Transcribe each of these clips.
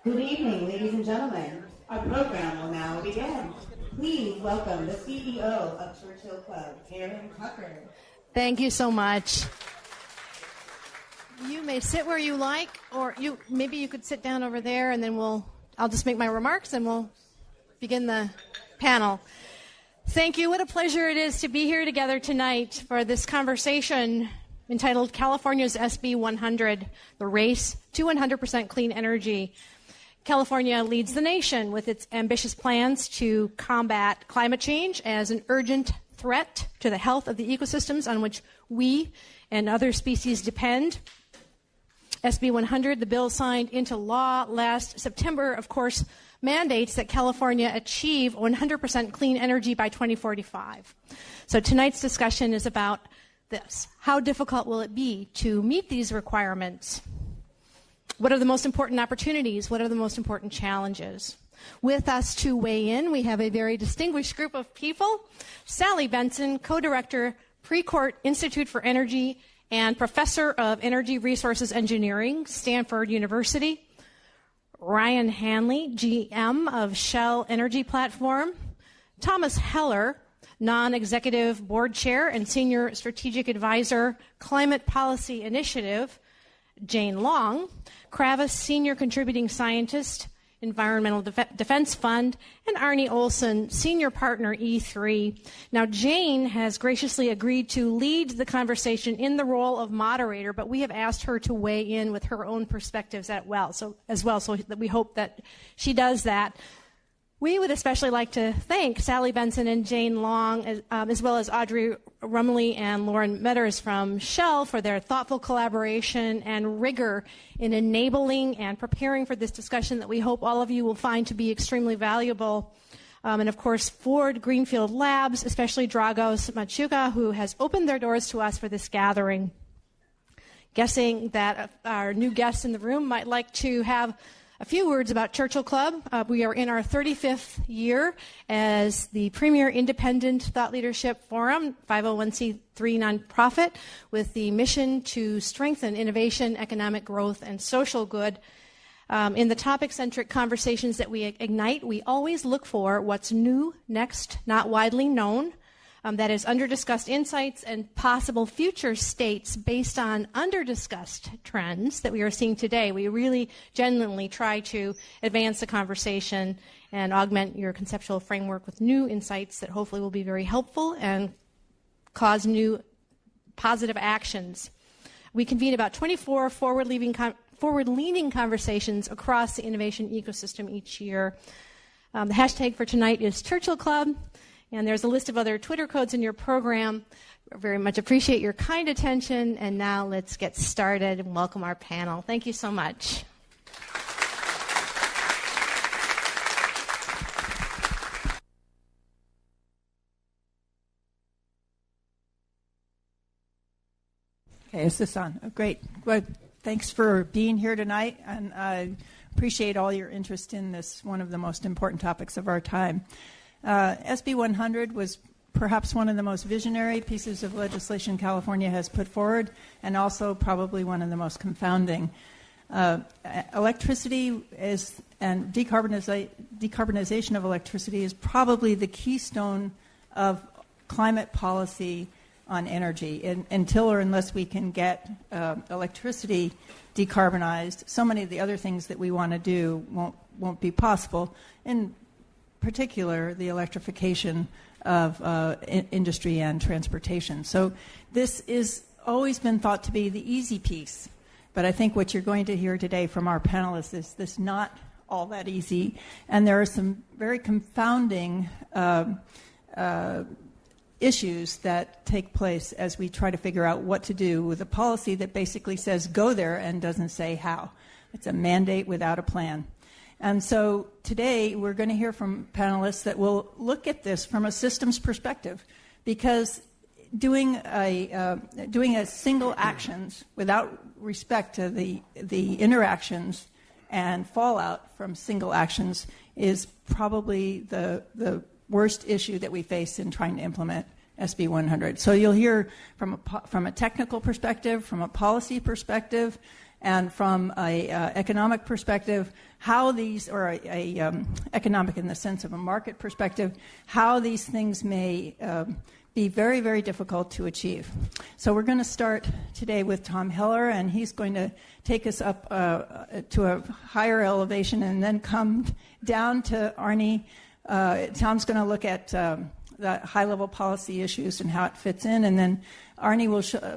Good evening, ladies and gentlemen. Our program will now begin. Please welcome the CEO of Churchill Club, Karen Tucker. Thank you so much. You may sit where you like, or maybe you could sit down over there, and then I'll just make my remarks, and we'll begin the panel. Thank you. What a pleasure it is to be here together tonight for this conversation entitled California's SB100, the race to 100% clean energy. California leads the nation with its ambitious plans to combat climate change as an urgent threat to the health of the ecosystems on which we and other species depend. SB100, the bill signed into law last September, of course, mandates that California achieve 100% clean energy by 2045. So tonight's discussion is about this. How difficult will it be to meet these requirements? What are the most important opportunities? What are the most important challenges? With us to weigh in, we have a very distinguished group of people. Sally Benson, co-director, Precourt Institute for Energy and professor of Energy Resources Engineering, Stanford University. Ryan Hanley, GM of Shell Energy Platform. Thomas Heller, non-executive board chair and senior strategic advisor, Climate Policy Initiative. Jane Long, Kravis senior contributing scientist, Environmental Defense Fund, and Arnie Olson, senior partner, E3. Now, Jane has graciously agreed to lead the conversation in the role of moderator, but we have asked her to weigh in with her own perspectives so that we hope that she does that. We would especially like to thank Sally Benson and Jane Long, as well as Audrey Rumley and Lauren Metters from Shell for their thoughtful collaboration and rigor in enabling and preparing for this discussion that we hope all of you will find to be extremely valuable. And of course, Ford Greenfield Labs, especially Dragos Machuca, who has opened their doors to us for this gathering. Guessing that our new guests in the room might like to have a few words about Churchill Club. We are in our 35th year as the premier independent thought leadership forum, 501c3 nonprofit, with the mission to strengthen innovation, economic growth, and social good. In the topic-centric conversations that we ignite, we always look for what's new, next, not widely known. That is under-discussed insights and possible future states based on under-discussed trends that we are seeing today. We really genuinely try to advance the conversation and augment your conceptual framework with new insights that hopefully will be very helpful and cause positive actions. We convene about 24 forward-leaning conversations across the innovation ecosystem each year. The hashtag for tonight is Churchill Club. And there's a list of other Twitter codes in your program. I very much appreciate your kind attention. And now let's get started and welcome our panel. Thank you so much. Okay, is this on? Oh, great. Well, thanks for being here tonight. And I appreciate all your interest in this, one of the most important topics of our time. SB100 was perhaps one of the most visionary pieces of legislation California has put forward, and also probably one of the most confounding. Electricity and decarbonization of electricity is probably the keystone of climate policy on energy. Until or unless we can get electricity decarbonized, so many of the other things that we want to do won't be possible. In particular, the electrification of industry and transportation. So this is always been thought to be the easy piece. But I think what you're going to hear today from our panelists is this not all that easy. And there are some very confounding issues that take place as we try to figure out what to do with a policy that basically says go there and doesn't say how. It's a mandate without a plan. And so today we're going to hear from panelists that will look at this from a systems perspective, because doing a single actions without respect to the interactions and fallout from single actions is probably the worst issue that we face in trying to implement SB100. So you'll hear from a technical perspective, from a policy perspective, and from a economic perspective, how these, or economic in the sense of a market perspective, how these things may be very, very difficult to achieve. So we're going to start today with Tom Heller, and he's going to take us up to a higher elevation and then come down to Arnie. Tom's going to look at the high-level policy issues and how it fits in, and then Arnie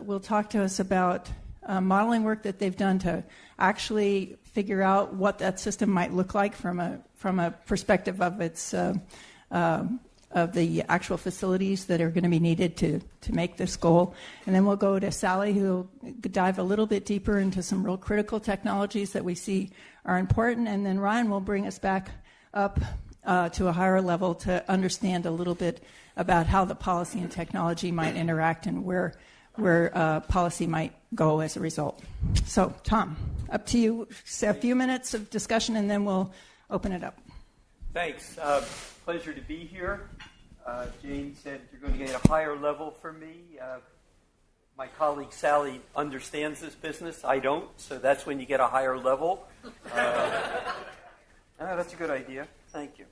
will talk to us about modeling work that they've done to actually figure out what that system might look like from a perspective of its of the actual facilities that are going to be needed to make this goal. And then we'll go to Sally, who will dive a little bit deeper into some real critical technologies that we see are important. And then Ryan will bring us back up to a higher level to understand a little bit about how the policy and technology might interact and where policy might go as a result. So, Tom, up to you. A few minutes of discussion, and then we'll open it up. Thanks. Pleasure to be here. Jane said you're going to get a higher level for me. My colleague Sally understands this business. I don't, so that's when you get a higher level. That's a good idea. Thank you.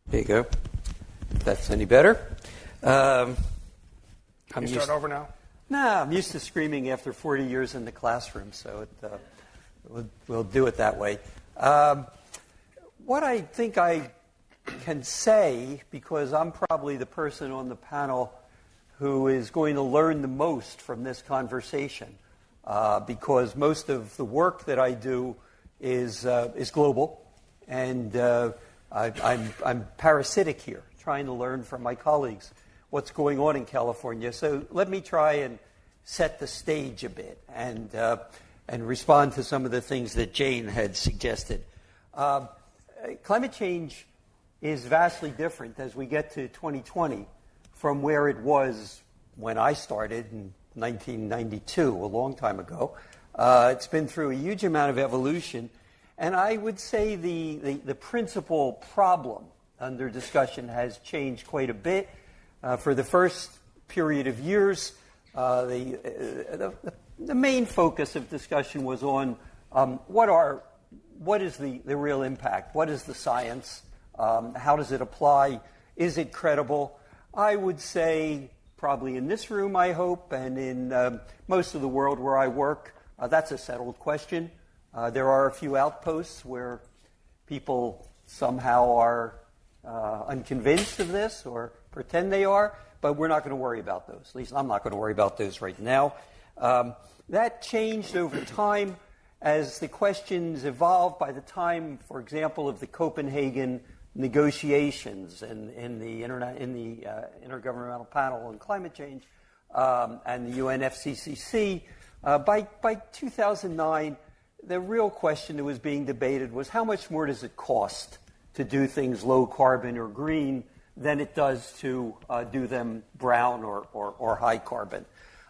There you go. If that's any better. Can you start over now? Nah, I'm used to screaming after 40 years in the classroom, so we'll do it that way. What I think I can say, because I'm probably the person on the panel who is going to learn the most from this conversation, because most of the work that I do is global, and I'm parasitic here, trying to learn from my colleagues what's going on in California. So let me try and set the stage a bit and respond to some of the things that Jane had suggested. Climate change is vastly different as we get to 2020 from where it was when I started in 1992, a long time ago. It's been through a huge amount of evolution, and I would say the principal problem under discussion has changed quite a bit. For the first period of years, the main focus of discussion was on what is the real impact? What is the science? How does it apply? Is it credible? I would say probably in this room, I hope, and in most of the world where I work, that's a settled question. There are a few outposts where people somehow are unconvinced of this or pretend they are, but we're not going to worry about those. At least I'm not going to worry about those right now. That changed over time as the questions evolved. By the time, for example, of the Copenhagen negotiations in the Intergovernmental Panel on Climate Change and the UNFCCC, by 2009, the real question that was being debated was how much more does it cost to do things low carbon or green than it does to do them brown or high carbon.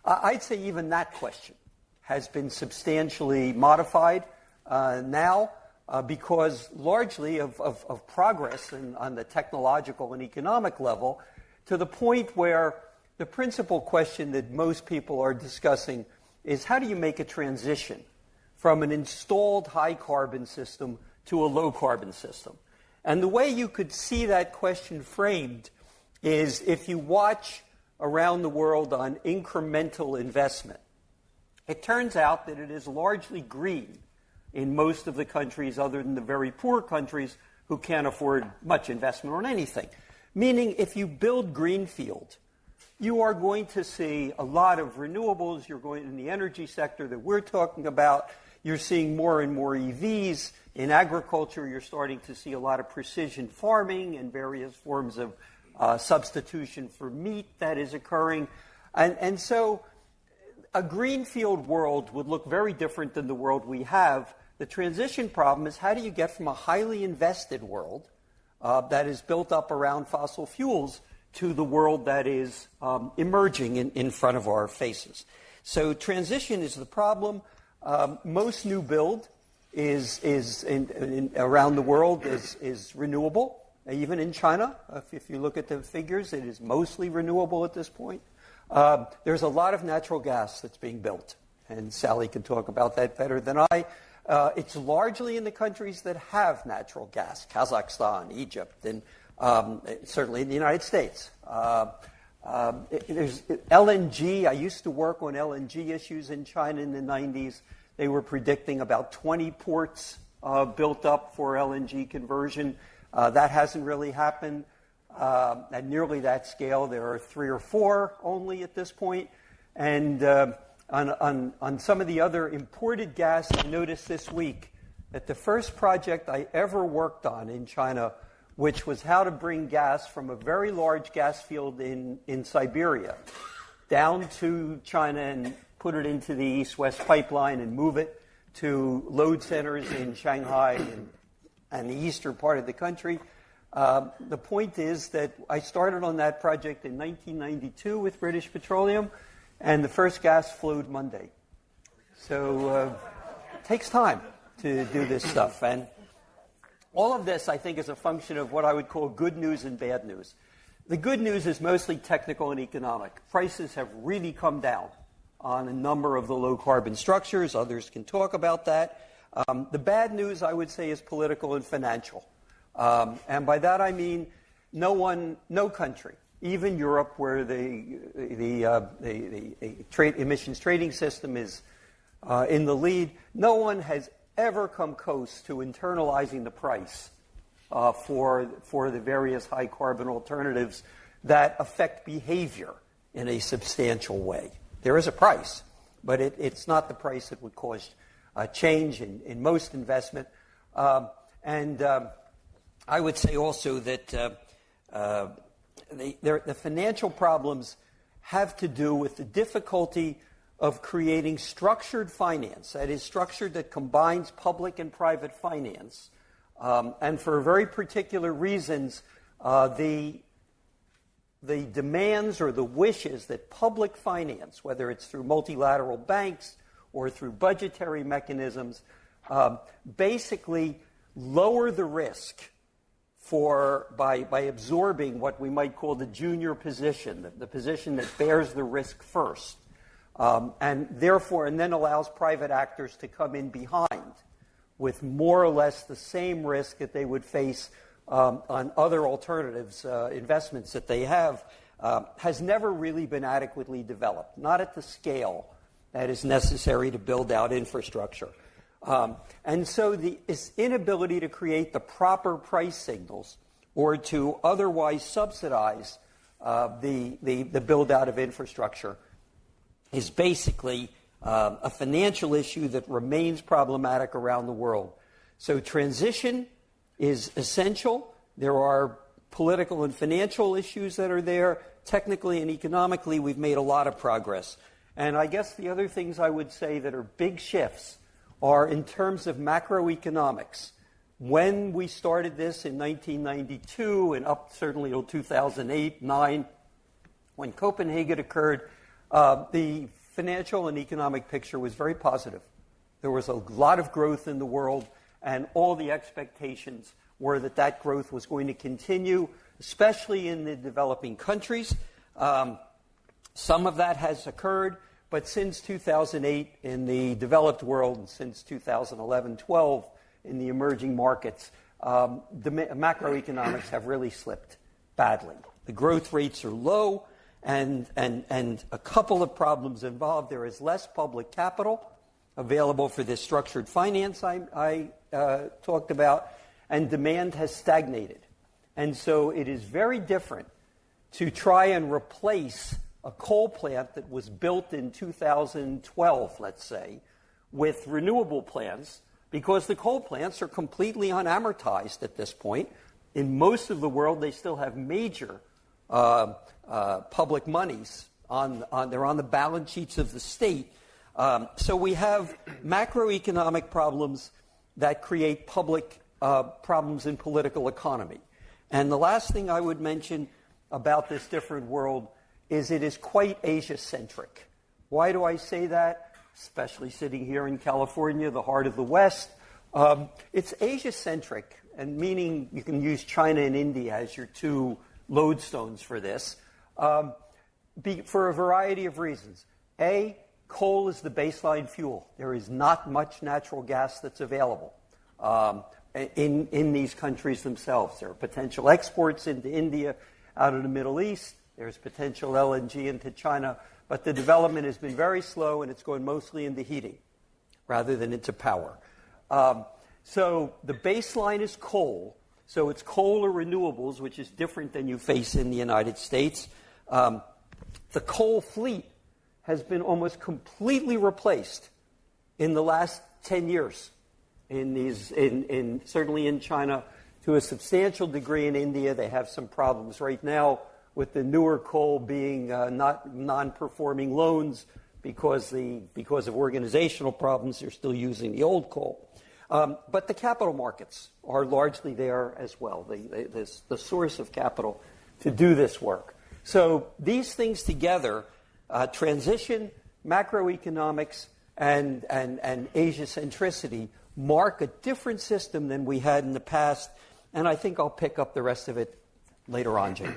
I'd say even that question has been substantially modified now because largely of progress on the technological and economic level, to the point where the principal question that most people are discussing is how do you make a transition from an installed high carbon system to a low carbon system? And the way you could see that question framed is if you watch around the world on incremental investment. It turns out that it is largely green in most of the countries other than the very poor countries who can't afford much investment on anything. Meaning if you build greenfield, you are going to see a lot of renewables. You're going in the energy sector that we're talking about. You're seeing more and more EVs. In agriculture, you're starting to see a lot of precision farming and various forms of substitution for meat that is occurring. And so a greenfield world would look very different than the world we have. The transition problem is how do you get from a highly invested world that is built up around fossil fuels to the world that is emerging in front of our faces. So transition is the problem. Most new build is around the world is renewable. Even in China, if you look at the figures, it is mostly renewable at this point. There's a lot of natural gas that's being built, and Sally can talk about that better than I. It's largely in the countries that have natural gas, Kazakhstan, Egypt, and certainly in the United States. There's LNG. I used to work on LNG issues in China in the 90s. They were predicting about 20 ports built up for LNG conversion. That hasn't really happened at nearly that scale. There are 3 or 4 only at this point. And on some of the other imported gas, I noticed this week that the first project I ever worked on in China, which was how to bring gas from a very large gas field in Siberia down to China and put it into the East-West pipeline and move it to load centers in Shanghai and the eastern part of the country. The point is that I started on that project in 1992 with British Petroleum, and the first gas flowed Monday. So it takes time to do this stuff. And all of this, I think, is a function of what I would call good news and bad news. The good news is mostly technical and economic. Prices have really come down on a number of the low-carbon structures. Others can talk about that. The bad news, I would say, is political and financial. And by that I mean no country, even Europe, where the emissions trading system is in the lead, no one has ever come close to internalizing the price for the various high-carbon alternatives that affect behavior in a substantial way. There is a price, but it's not the price that would cause change in most investment. And I would say also that the financial problems have to do with the difficulty of creating structured finance, that is, structured that combines public and private finance. And for very particular reasons, the demands or the wishes that public finance, whether it's through multilateral banks or through budgetary mechanisms, basically lower the risk by absorbing what we might call the junior position, the position that bears the risk first, and then allows private actors to come in behind with more or less the same risk that they would face on other alternatives, investments that they have, has never really been adequately developed, not at the scale that is necessary to build out infrastructure. And so this inability to create the proper price signals or to otherwise subsidize the build-out of infrastructure is basically a financial issue that remains problematic around the world. So transition is essential. There are political and financial issues that are there. Technically and economically, we've made a lot of progress. And I guess the other things I would say that are big shifts are in terms of macroeconomics. When we started this in 1992 and up certainly till 2008, 2009, when Copenhagen occurred, the financial and economic picture was very positive. There was a lot of growth in the world, and all the expectations were that growth was going to continue, especially in the developing countries. Some of that has occurred, but since 2008 in the developed world and since 2011-12 in the emerging markets, the macroeconomics have really slipped badly. The growth rates are low, and a couple of problems involved. There is less public capital available for this structured finance I talked about, and demand has stagnated. And so it is very different to try and replace a coal plant that was built in 2012, let's say, with renewable plants, because the coal plants are completely unamortized at this point. In most of the world, they still have major public monies they're on the balance sheets of the state. So we have macroeconomic problems that create public problems in political economy. And the last thing I would mention about this different world is it is quite Asia-centric. Why do I say that? Especially sitting here in California, the heart of the West. It's Asia-centric, and meaning you can use China and India as your two lodestones for this, for a variety of reasons. A, coal is the baseline fuel. There is not much natural gas that's available in these countries themselves. There are potential exports into India, out of the Middle East. There's potential LNG into China. But the development has been very slow, and it's going mostly into heating rather than into power. So the baseline is coal. So it's coal or renewables, which is different than you face in the United States. The coal fleet has been almost completely replaced in the last 10 years. Certainly in China, to a substantial degree in India. They have some problems right now with the newer coal being not non-performing loans because of organizational problems. They're still using the old coal. But the capital markets are largely there as well, the source of capital to do this work. So these things together, transition, macroeconomics, and Asia centricity, mark a different system than we had in the past. And I think I'll pick up the rest of it later on, Jane.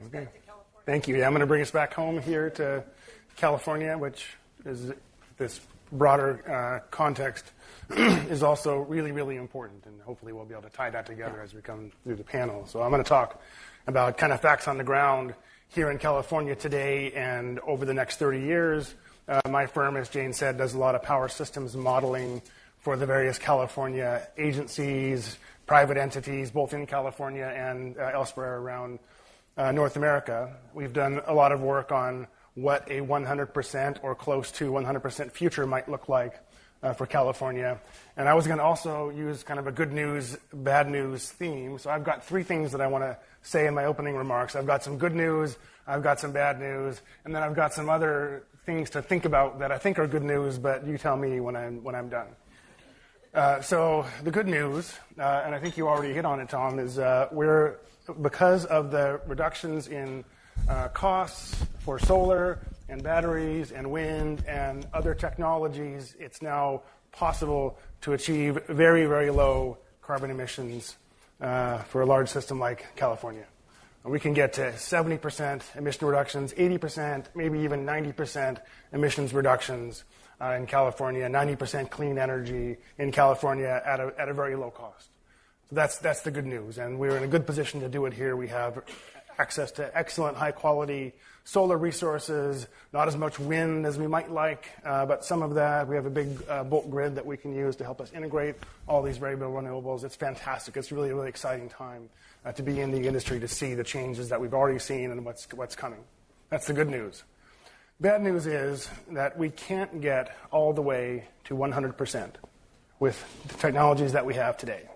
Okay. Thank you. Yeah, I'm going to bring us back home here to California, which is this broader context is also really, really important. And hopefully we'll be able to tie that together as we come through the panel. So I'm going to talk about kind of facts on the ground here in California today and over the next 30 years. My firm, as Jane said, does a lot of power systems modeling for the various California agencies, private entities, both in California and elsewhere around North America. We've done a lot of work on what a 100% or close to 100% future might look like for California. And I was going to also use kind of a good news, bad news theme. So I've got three things that I want to say in my opening remarks. I've got some good news, I've got some bad news, and then I've got some other things to think about that I think are good news, but you tell me when I'm done. So the good news, and I think you already hit on it, Tom, is because of the reductions in costs for solar and batteries and wind and other technologies, it's now possible to achieve very, very low carbon emissions for a large system like California. We can get to 70% emission reductions, 80%, maybe even 90% emissions reductions in California, 90% clean energy in California at a very low cost. So that's the good news, and we're in a good position to do it here. We have access to excellent, high-quality solar resources, not as much wind as we might like, but some of that. We have a big bulk grid that we can use to help us integrate all these variable renewables. It's fantastic. It's really a really exciting time to be in the industry to see the changes that we've already seen and what's coming. That's the good news. Bad news is that we can't get all the way to 100% with the technologies that we have today.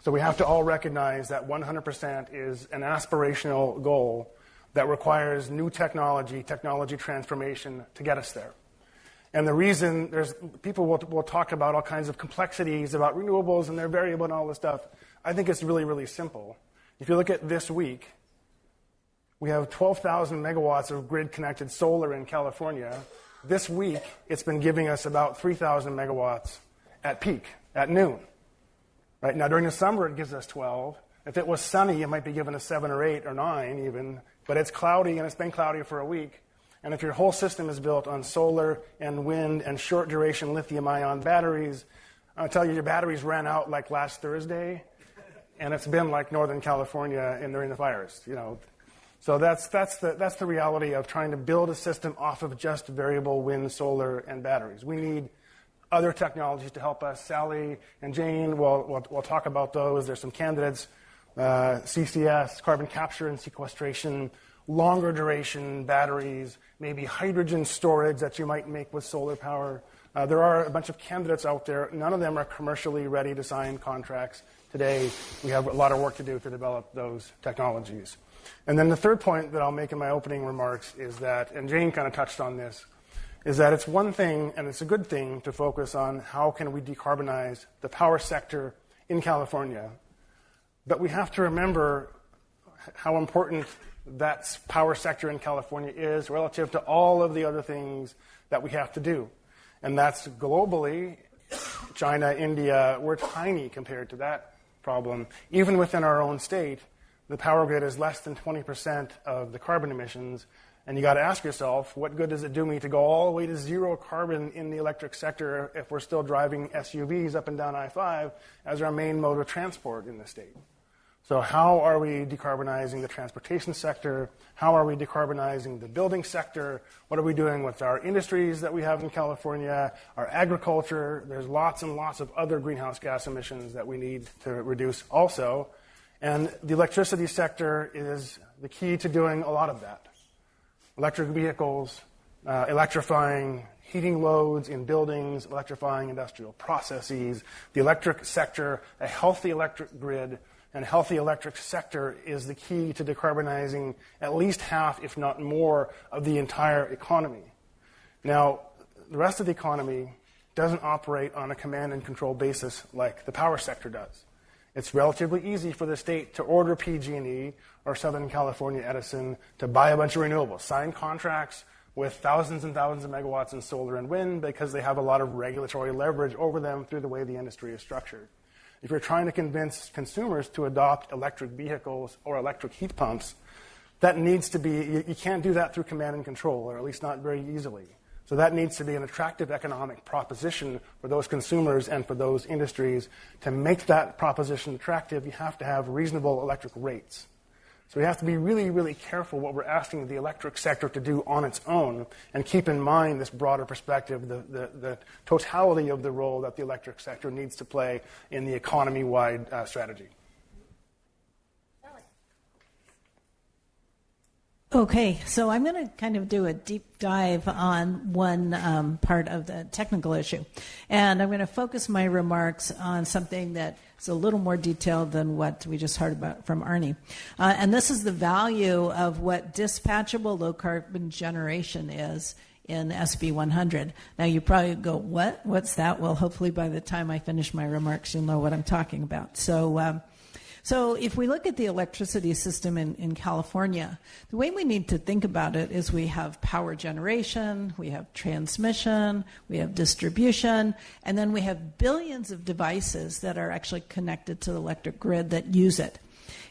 So we have to all recognize that 100% is an aspirational goal that requires new technology transformation to get us there. And the reason people will talk about all kinds of complexities about renewables and they're variable and all this stuff. I think it's really, really simple. If you look at this week, we have 12,000 megawatts of grid-connected solar in California. This week, it's been giving us about 3,000 megawatts at peak, at noon. Right now, during the summer, it gives us 12. If it was sunny, it might be giving us 7 or 8 or 9 even. But it's cloudy, and it's been cloudy for a week. And if your whole system is built on solar and wind and short-duration lithium-ion batteries, I'll tell you, your batteries ran out like last Thursday, and it's been like Northern California during the fires. So that's the reality of trying to build a system off of just variable wind, solar, and batteries. We need other technologies to help us. Sally and Jane will talk about those. There's some candidates, CCS, carbon capture and sequestration, longer duration batteries, maybe hydrogen storage that you might make with solar power. There are a bunch of candidates out there. None of them are commercially ready to sign contracts today. We have a lot of work to do to develop those technologies. And then the third point that I'll make in my opening remarks is that, and Jane kind of touched on this, is that it's one thing, and it's a good thing, to focus on how can we decarbonize the power sector in California. But we have to remember how important that power sector in California is relative to all of the other things that we have to do. And that's globally, China, India, we're tiny compared to that problem. Even within our own state, the power grid is less than 20% of the carbon emissions, And you got to ask yourself, what good does it do me to go all the way to zero carbon in the electric sector if we're still driving SUVs up and down I-5 as our main mode of transport in the state? So how are we decarbonizing the transportation sector? How are we decarbonizing the building sector? What are we doing with our industries that we have in California, our agriculture? There's lots and lots of other greenhouse gas emissions that we need to reduce also. And the electricity sector is the key to doing a lot of that. Electric vehicles, electrifying heating loads in buildings, electrifying industrial processes, the electric sector, a healthy electric grid, and a healthy electric sector is the key to decarbonizing at least half, if not more, of the entire economy. Now, the rest of the economy doesn't operate on a command and control basis like the power sector does. It's relatively easy for the state to order PG&E or Southern California Edison to buy a bunch of renewables, sign contracts with thousands and thousands of megawatts in solar and wind because they have a lot of regulatory leverage over them through the way the industry is structured. If you're trying to convince consumers to adopt electric vehicles or electric heat pumps, that needs to be, you can't do that through command and control, or at least not very easily. So that needs to be an attractive economic proposition for those consumers and for those industries. To make that proposition attractive, you have to have reasonable electric rates. So we have to be really, really careful what we're asking the electric sector to do on its own and keep in mind this broader perspective, the totality of the role that the electric sector needs to play in the economy-wide strategy. Okay, so I'm going to kind of do a deep dive on one part of the technical issue. And I'm going to focus my remarks on something that is a little more detailed than what we just heard about from Arnie. And this is the value of what dispatchable low-carbon generation is in SB100. Now, you probably go, what? What's that? Well, hopefully by the time I finish my remarks, you'll know what I'm talking about. So if we look at the electricity system in California, the way we need to think about it is we have power generation, we have transmission, we have distribution, and then we have billions of devices that are actually connected to the electric grid that use it.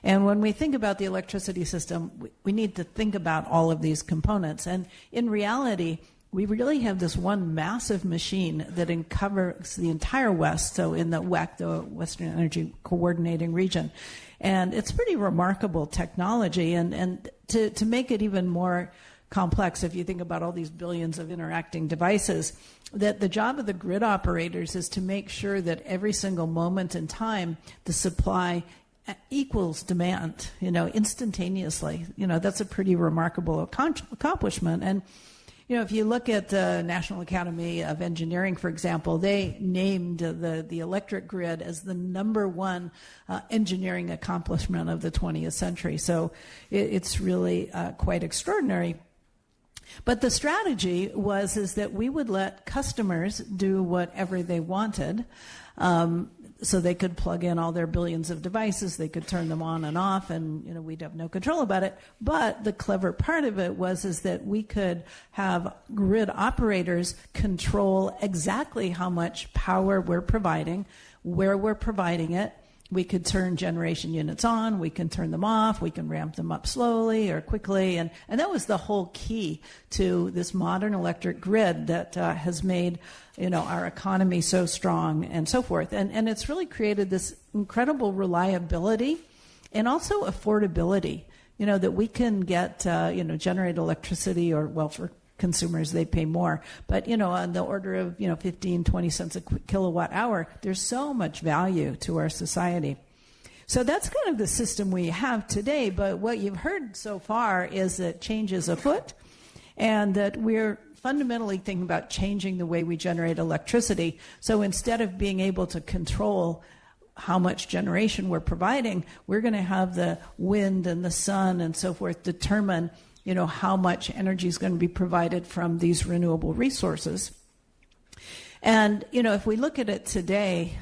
And when we think about the electricity system, we need to think about all of these components. And in reality, we really have this one massive machine that covers the entire West, so in the WEC, the Western Energy Coordinating Region. And it's pretty remarkable technology. And to make it even more complex, if you think about all these billions of interacting devices, that the job of the grid operators is to make sure that every single moment in time, the supply equals demand, instantaneously. That's a pretty remarkable accomplishment. And if you look at the National Academy of Engineering, for example, they named the electric grid as the #1 engineering accomplishment of the 20th century. So it's really quite extraordinary. But the strategy is that we would let customers do whatever they wanted. So they could plug in all their billions of devices, they could turn them on and off, and we'd have no control about it. But the clever part of it is that we could have grid operators control exactly how much power we're providing, where we're providing it. We could turn generation units on, we can turn them off, we can ramp them up slowly or quickly, and that was the whole key to this modern electric grid that has made our economy so strong and so forth. And it's really created this incredible reliability and also affordability, that we can get, generate electricity for consumers, they pay more. But, on the order of, 15, 20 cents a kilowatt hour, there's so much value to our society. So that's kind of the system we have today. But what you've heard so far is that change is afoot and that we're fundamentally thinking about changing the way we generate electricity. So instead of being able to control how much generation we're providing, we're going to have the wind and the sun and so forth determine how much energy is going to be provided from these renewable resources. And, if we look at it today,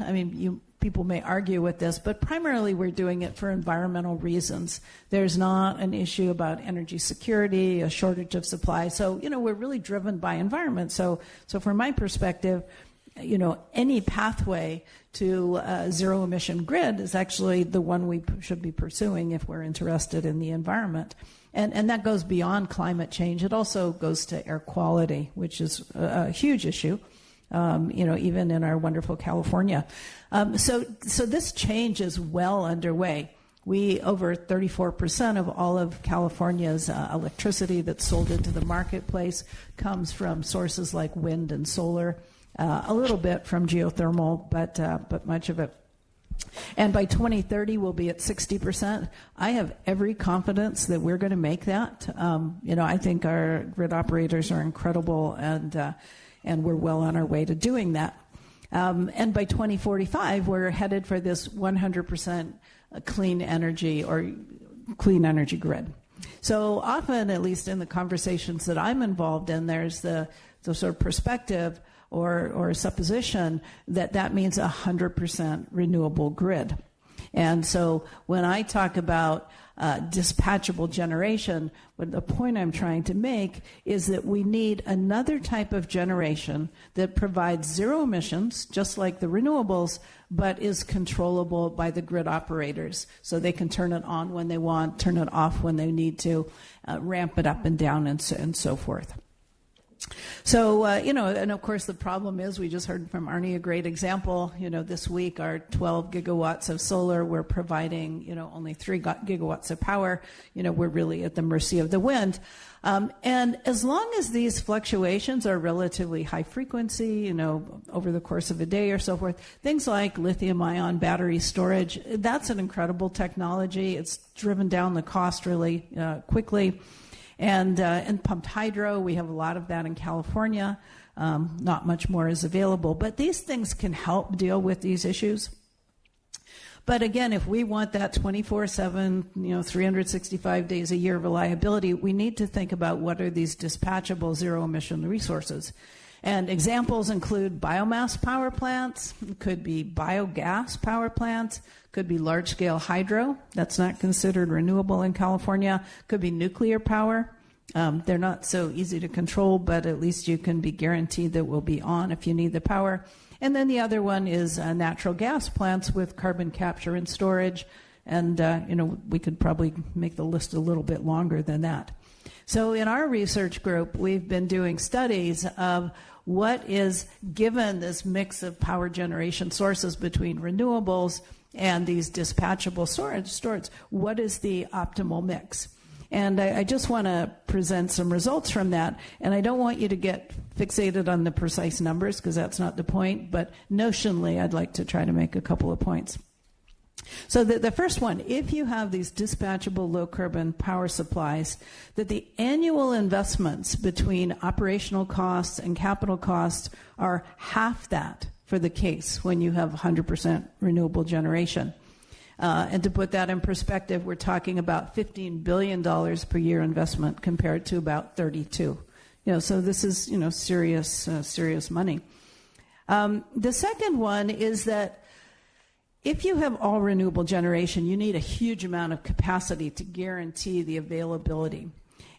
people may argue with this, but primarily we're doing it for environmental reasons. There's not an issue about energy security, a shortage of supply. So, we're really driven by environment. So from my perspective, any pathway to a zero emission grid is actually the one we should be pursuing if we're interested in the environment. And that goes beyond climate change. It also goes to air quality, which is a huge issue, even in our wonderful California. So this change is well underway. Over 34% of all of California's electricity that's sold into the marketplace comes from sources like wind and solar, a little bit from geothermal, but much of it. And by 2030, we'll be at 60%. I have every confidence that we're going to make that. I think our grid operators are incredible, and we're well on our way to doing that. And by 2045, we're headed for this 100% clean energy or clean energy grid. So often, at least in the conversations that I'm involved in, there's the sort of perspective or supposition that means 100% renewable grid. And so when I talk about dispatchable generation, the point I'm trying to make is that we need another type of generation that provides zero emissions, just like the renewables, but is controllable by the grid operators. So they can turn it on when they want, turn it off when they need to, ramp it up and down, and so forth. So, and of course the problem is, we just heard from Arnie a great example. This week our 12 gigawatts of solar, we're providing, only 3 gigawatts of power. We're really at the mercy of the wind. And as long as these fluctuations are relatively high frequency, over the course of a day or so forth, things like lithium-ion battery storage, that's an incredible technology. It's driven down the cost really quickly. And pumped hydro, we have a lot of that in California. Not much more is available. But these things can help deal with these issues. But again, if we want that 24/7, 365 days a year reliability, we need to think about what are these dispatchable zero-emission resources. And examples include biomass power plants, could be biogas power plants, could be large-scale hydro. That's not considered renewable in California. Could be nuclear power. They're not so easy to control, but at least you can be guaranteed that will be on if you need the power. And then the other one is natural gas plants with carbon capture and storage. And, we could probably make the list a little bit longer than that. So in our research group, we've been doing studies of what is, given this mix of power generation sources between renewables and these dispatchable storage, what is the optimal mix? And I just want to present some results from that. And I don't want you to get fixated on the precise numbers, because that's not the point. But notionally, I'd like to try to make a couple of points. So the first one, if you have these dispatchable low-carbon power supplies, that the annual investments between operational costs and capital costs are half that for the case when you have 100% renewable generation. And to put that in perspective, we're talking about $15 billion per year investment compared to about 32. So this is, serious money. The second one is that if you have all renewable generation, you need a huge amount of capacity to guarantee the availability.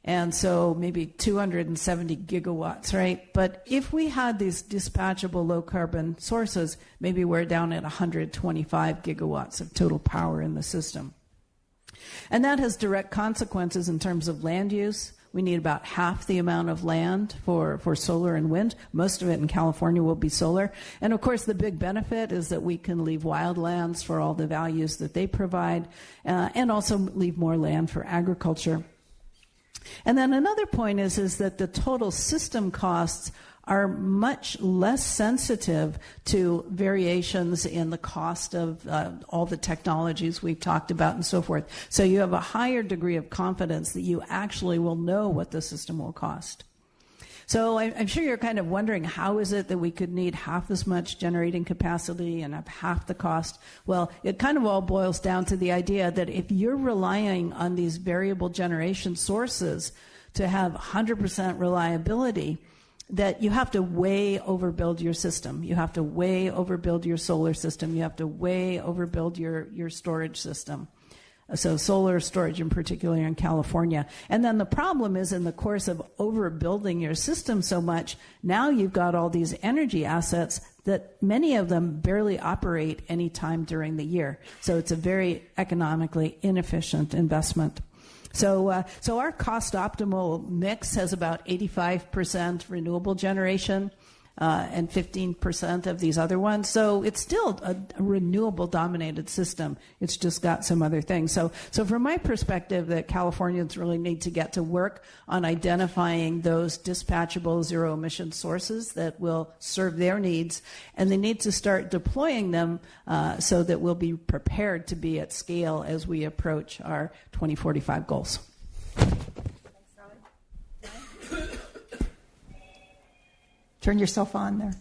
And so maybe 270 gigawatts, right? But if we had these dispatchable low-carbon sources, maybe we're down at 125 gigawatts of total power in the system. And that has direct consequences in terms of land use. We need about half the amount of land for solar and wind. Most of it in California will be solar. And of course, the big benefit is that we can leave wildlands for all the values that they provide, and also leave more land for agriculture. And then another point is that the total system costs are much less sensitive to variations in the cost of all the technologies we've talked about and so forth. So you have a higher degree of confidence that you actually will know what the system will cost. So I'm sure you're kind of wondering, how is it that we could need half as much generating capacity and have half the cost? Well, it kind of all boils down to the idea that if you're relying on these variable generation sources to have 100% reliability, that you have to way overbuild your system. You have to way overbuild your solar system. You have to way overbuild your storage system. So solar storage in particular in California. And then the problem is, in the course of overbuilding your system so much, now you've got all these energy assets that many of them barely operate any time during the year. So it's a very economically inefficient investment. So our cost optimal mix has about 85% renewable generation and 15% of these other ones. So it's still a renewable dominated system. It's just got some other things. So from my perspective, that Californians really need to get to work on identifying those dispatchable zero emission sources that will serve their needs, and they need to start deploying them so that we'll be prepared to be at scale as we approach our 2045 goals. Turn yourself on there.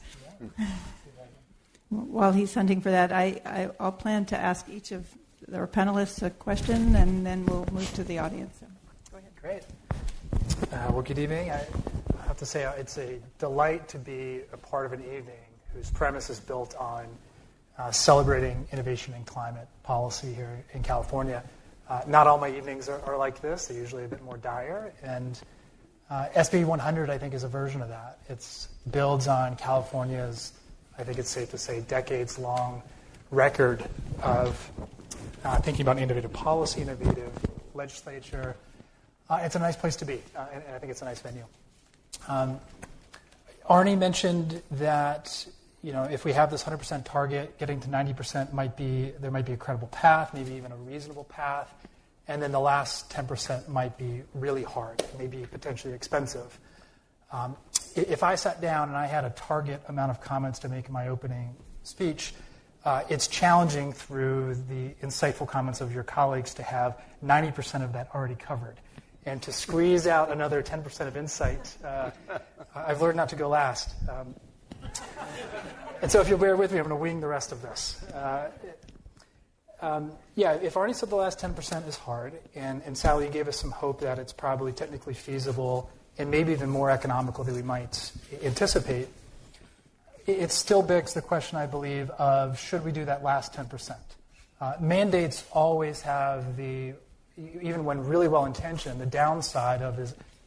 While he's hunting for that, I'll plan to ask each of our panelists a question, and then we'll move to the audience. So, go ahead. Great. Well, good evening. I have to say it's a delight to be a part of an evening whose premise is built on celebrating innovation in climate policy here in California. Not all my evenings are like this. They're usually a bit more dire, and SB100, I think, is a version of that. It builds on California's, I think it's safe to say, decades-long record of thinking about innovative policy, innovative legislature. It's a nice place to be, and I think it's a nice venue. Arnie mentioned that if we have this 100% target, getting to 90% there might be a credible path, maybe even a reasonable path. And then the last 10% might be really hard, maybe potentially expensive. If I sat down and I had a target amount of comments to make in my opening speech, it's challenging through the insightful comments of your colleagues to have 90% of that already covered. And to squeeze out another 10% of insight, I've learned not to go last. And so if you'll bear with me, I'm going to wing the rest of this. If Arnie said the last 10% is hard, and Sally, you gave us some hope that it's probably technically feasible and maybe even more economical than we might anticipate, it still begs the question, I believe, of should we do that last 10%? Mandates always have even when really well-intentioned, the downside of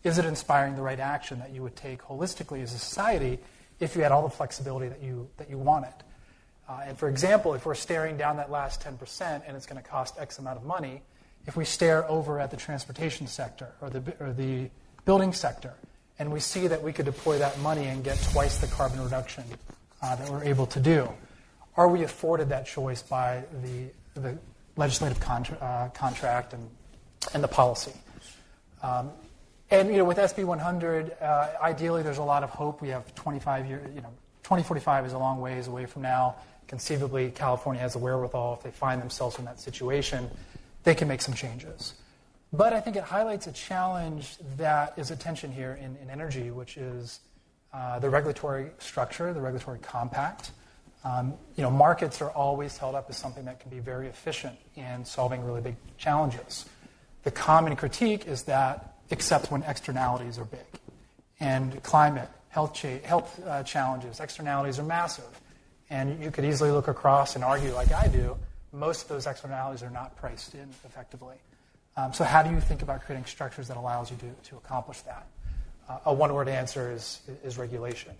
is it inspiring the right action that you would take holistically as a society if you had all the flexibility that you wanted? And for example, if we're staring down that last 10% and it's going to cost X amount of money, if we stare over at the transportation sector or the building sector and we see that we could deploy that money and get twice the carbon reduction that we're able to do, are we afforded that choice by the legislative contract and the policy? And with SB 100, ideally there's a lot of hope. We have 25 years. 2045 is a long ways away from now. Conceivably, California has the wherewithal. If they find themselves in that situation, they can make some changes. But I think it highlights a challenge that is a tension here in energy, which is the regulatory structure, the regulatory compact. Markets are always held up as something that can be very efficient in solving really big challenges. The common critique is that except when externalities are big. And climate, health challenges, externalities are massive. And you could easily look across and argue, like I do, most of those externalities are not priced in effectively. So how do you think about creating structures that allows you to accomplish that? A one-word answer is regulation.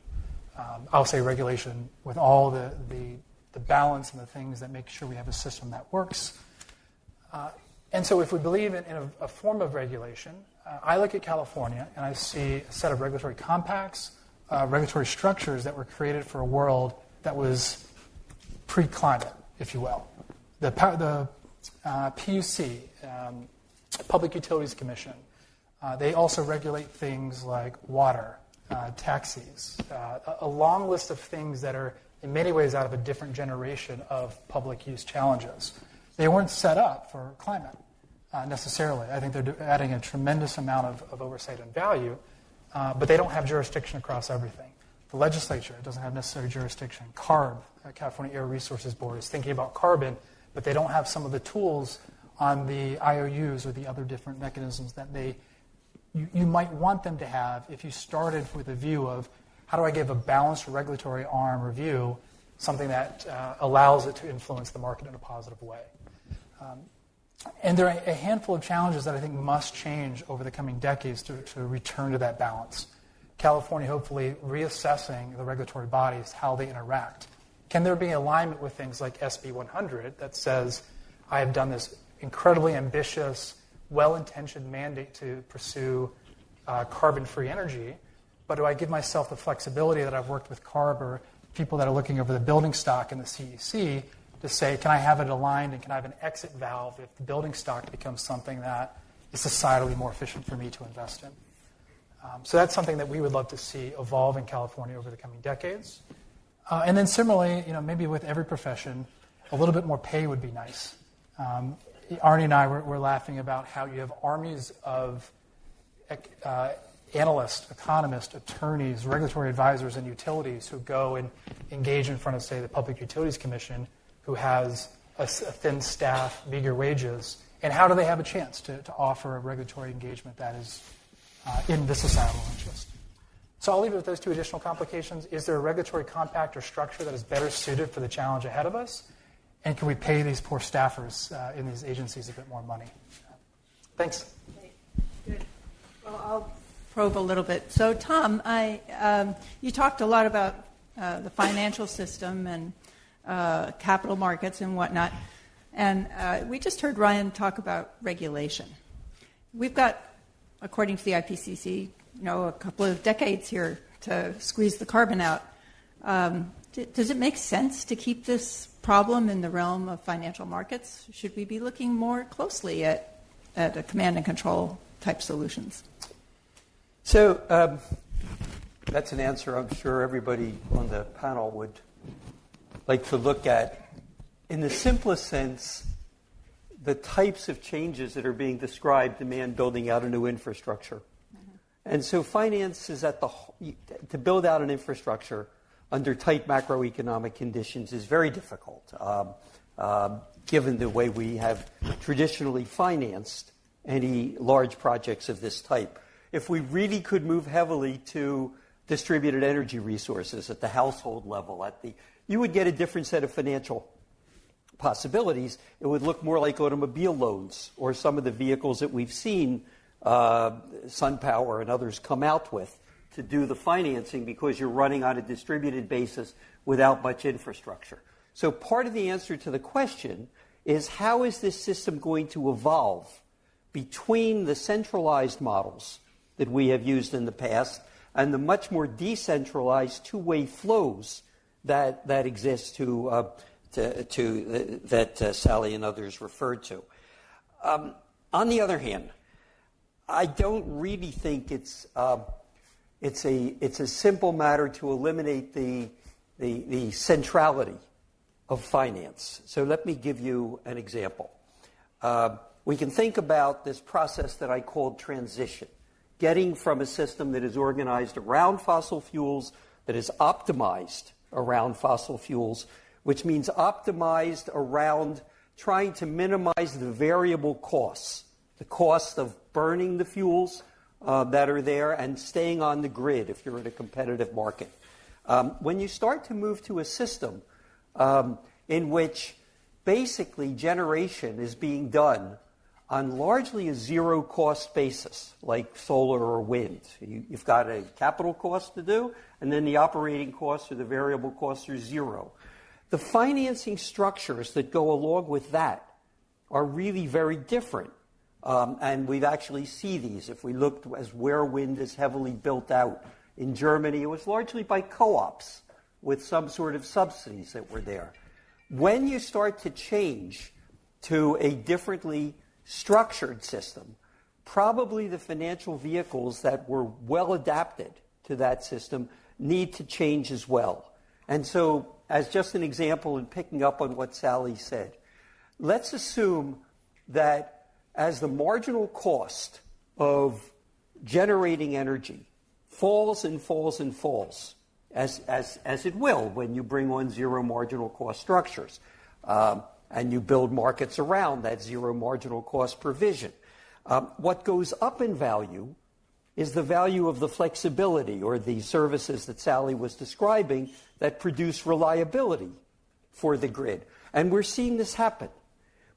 I'll say regulation with all the balance and the things that make sure we have a system that works. And so if we believe in a form of regulation, I look at California and I see a set of regulatory compacts, regulatory structures that were created for a world that was pre-climate, if you will. The PUC, Public Utilities Commission, they also regulate things like water, taxis, a long list of things that are in many ways out of a different generation of public use challenges. They weren't set up for climate necessarily. I think they're adding a tremendous amount of oversight and value, but they don't have jurisdiction across everything. The legislature doesn't have necessary jurisdiction. CARB, California Air Resources Board, is thinking about carbon, but they don't have some of the tools on the IOUs or the other different mechanisms that you might want them to have if you started with a view of how do I give a balanced regulatory arm review, something that allows it to influence the market in a positive way. And there are a handful of challenges that I think must change over the coming decades to return to that balance. California hopefully reassessing the regulatory bodies, how they interact. can there be alignment with things like SB100 that says, I have done this incredibly ambitious, well-intentioned mandate to pursue carbon-free energy, but do I give myself the flexibility that I've worked with CARB or people that are looking over the building stock in the CEC to say, can I have it aligned and can I have an exit valve if the building stock becomes something that is societally more efficient for me to invest in? So that's something that we would love to see evolve in California over the coming decades. And then similarly, maybe with every profession, a little bit more pay would be nice. Arnie and I were laughing about how you have armies of analysts, economists, attorneys, regulatory advisors, and utilities who go and engage in front of, say, the Public Utilities Commission, who has a thin staff, meager wages, and how do they have a chance to offer a regulatory engagement that is in the societal interest? So I'll leave it with those two additional complications. Is there a regulatory compact or structure that is better suited for the challenge ahead of us? And can we pay these poor staffers in these agencies a bit more money? Thanks. Good. Well, I'll probe a little bit. So, Tom, you talked a lot about the financial system and capital markets and whatnot. And we just heard Ryan talk about regulation. We've got, according to the IPCC, a couple of decades here to squeeze the carbon out. Does it make sense to keep this problem in the realm of financial markets? Should we be looking more closely at a command and control type solutions? So that's an answer I'm sure everybody on the panel would like to look at. In the simplest sense, the types of changes that are being described demand building out a new infrastructure. And so finance is to build out an infrastructure under tight macroeconomic conditions is very difficult, given the way we have traditionally financed any large projects of this type. If we really could move heavily to distributed energy resources at the household level, you would get a different set of financial possibilities. It would look more like automobile loans or some of the vehicles that we've seen SunPower and others come out with to do the financing, because you're running on a distributed basis without much infrastructure. So part of the answer to the question is, how is this system going to evolve between the centralized models that we have used in the past and the much more decentralized two-way flows that exist that Sally and others referred to. On the other hand, I don't really think it's a simple matter to eliminate the centrality of finance. So let me give you an example. We can think about this process that I called transition, getting from a system that is organized around fossil fuels, that is optimized around fossil fuels, which means optimized around trying to minimize the variable costs, the cost of burning the fuels that are there and staying on the grid if you're in a competitive market. When you start to move to a system in which basically generation is being done on largely a zero-cost basis, like solar or wind, you've got a capital cost to do, and then the operating costs or the variable costs are zero. The financing structures that go along with that are really very different. And we've actually seen these. If we looked as where wind is heavily built out in Germany, it was largely by co-ops with some sort of subsidies that were there. When you start to change to a differently structured system, probably the financial vehicles that were well adapted to that system need to change as well. And so, as just an example in picking up on what Sally said, let's assume that as the marginal cost of generating energy falls and falls and falls, as it will when you bring on zero marginal cost structures, and you build markets around that zero marginal cost provision. What goes up in value is the value of the flexibility or the services that Sally was describing that produce reliability for the grid. And we're seeing this happen.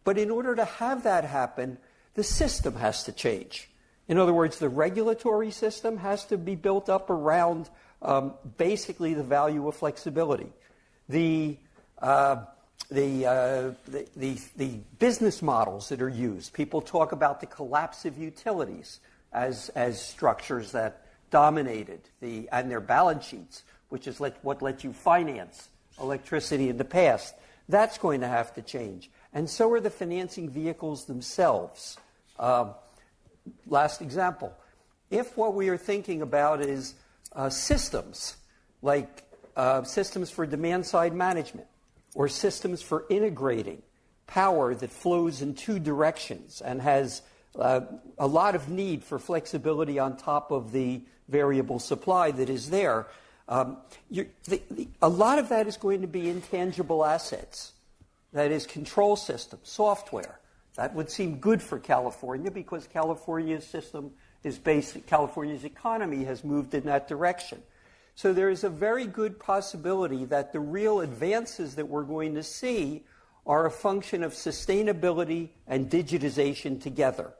But in order to have that happen, the system has to change. In other words, the regulatory system has to be built up around basically the value of flexibility. The The business models that are used. People talk about the collapse of utilities as structures that dominated and their balance sheets, which is what let you finance electricity in the past. That's going to have to change. And so are the financing vehicles themselves. Last example. If what we are thinking about is systems, like systems for demand-side management, or systems for integrating power that flows in two directions and has a lot of need for flexibility on top of the variable supply that is there, a lot of that is going to be intangible assets. That is control systems, software. That would seem good for California because California's system is California's economy has moved in that direction. So there is a very good possibility that the real advances that we're going to see are a function of sustainability and digitization together.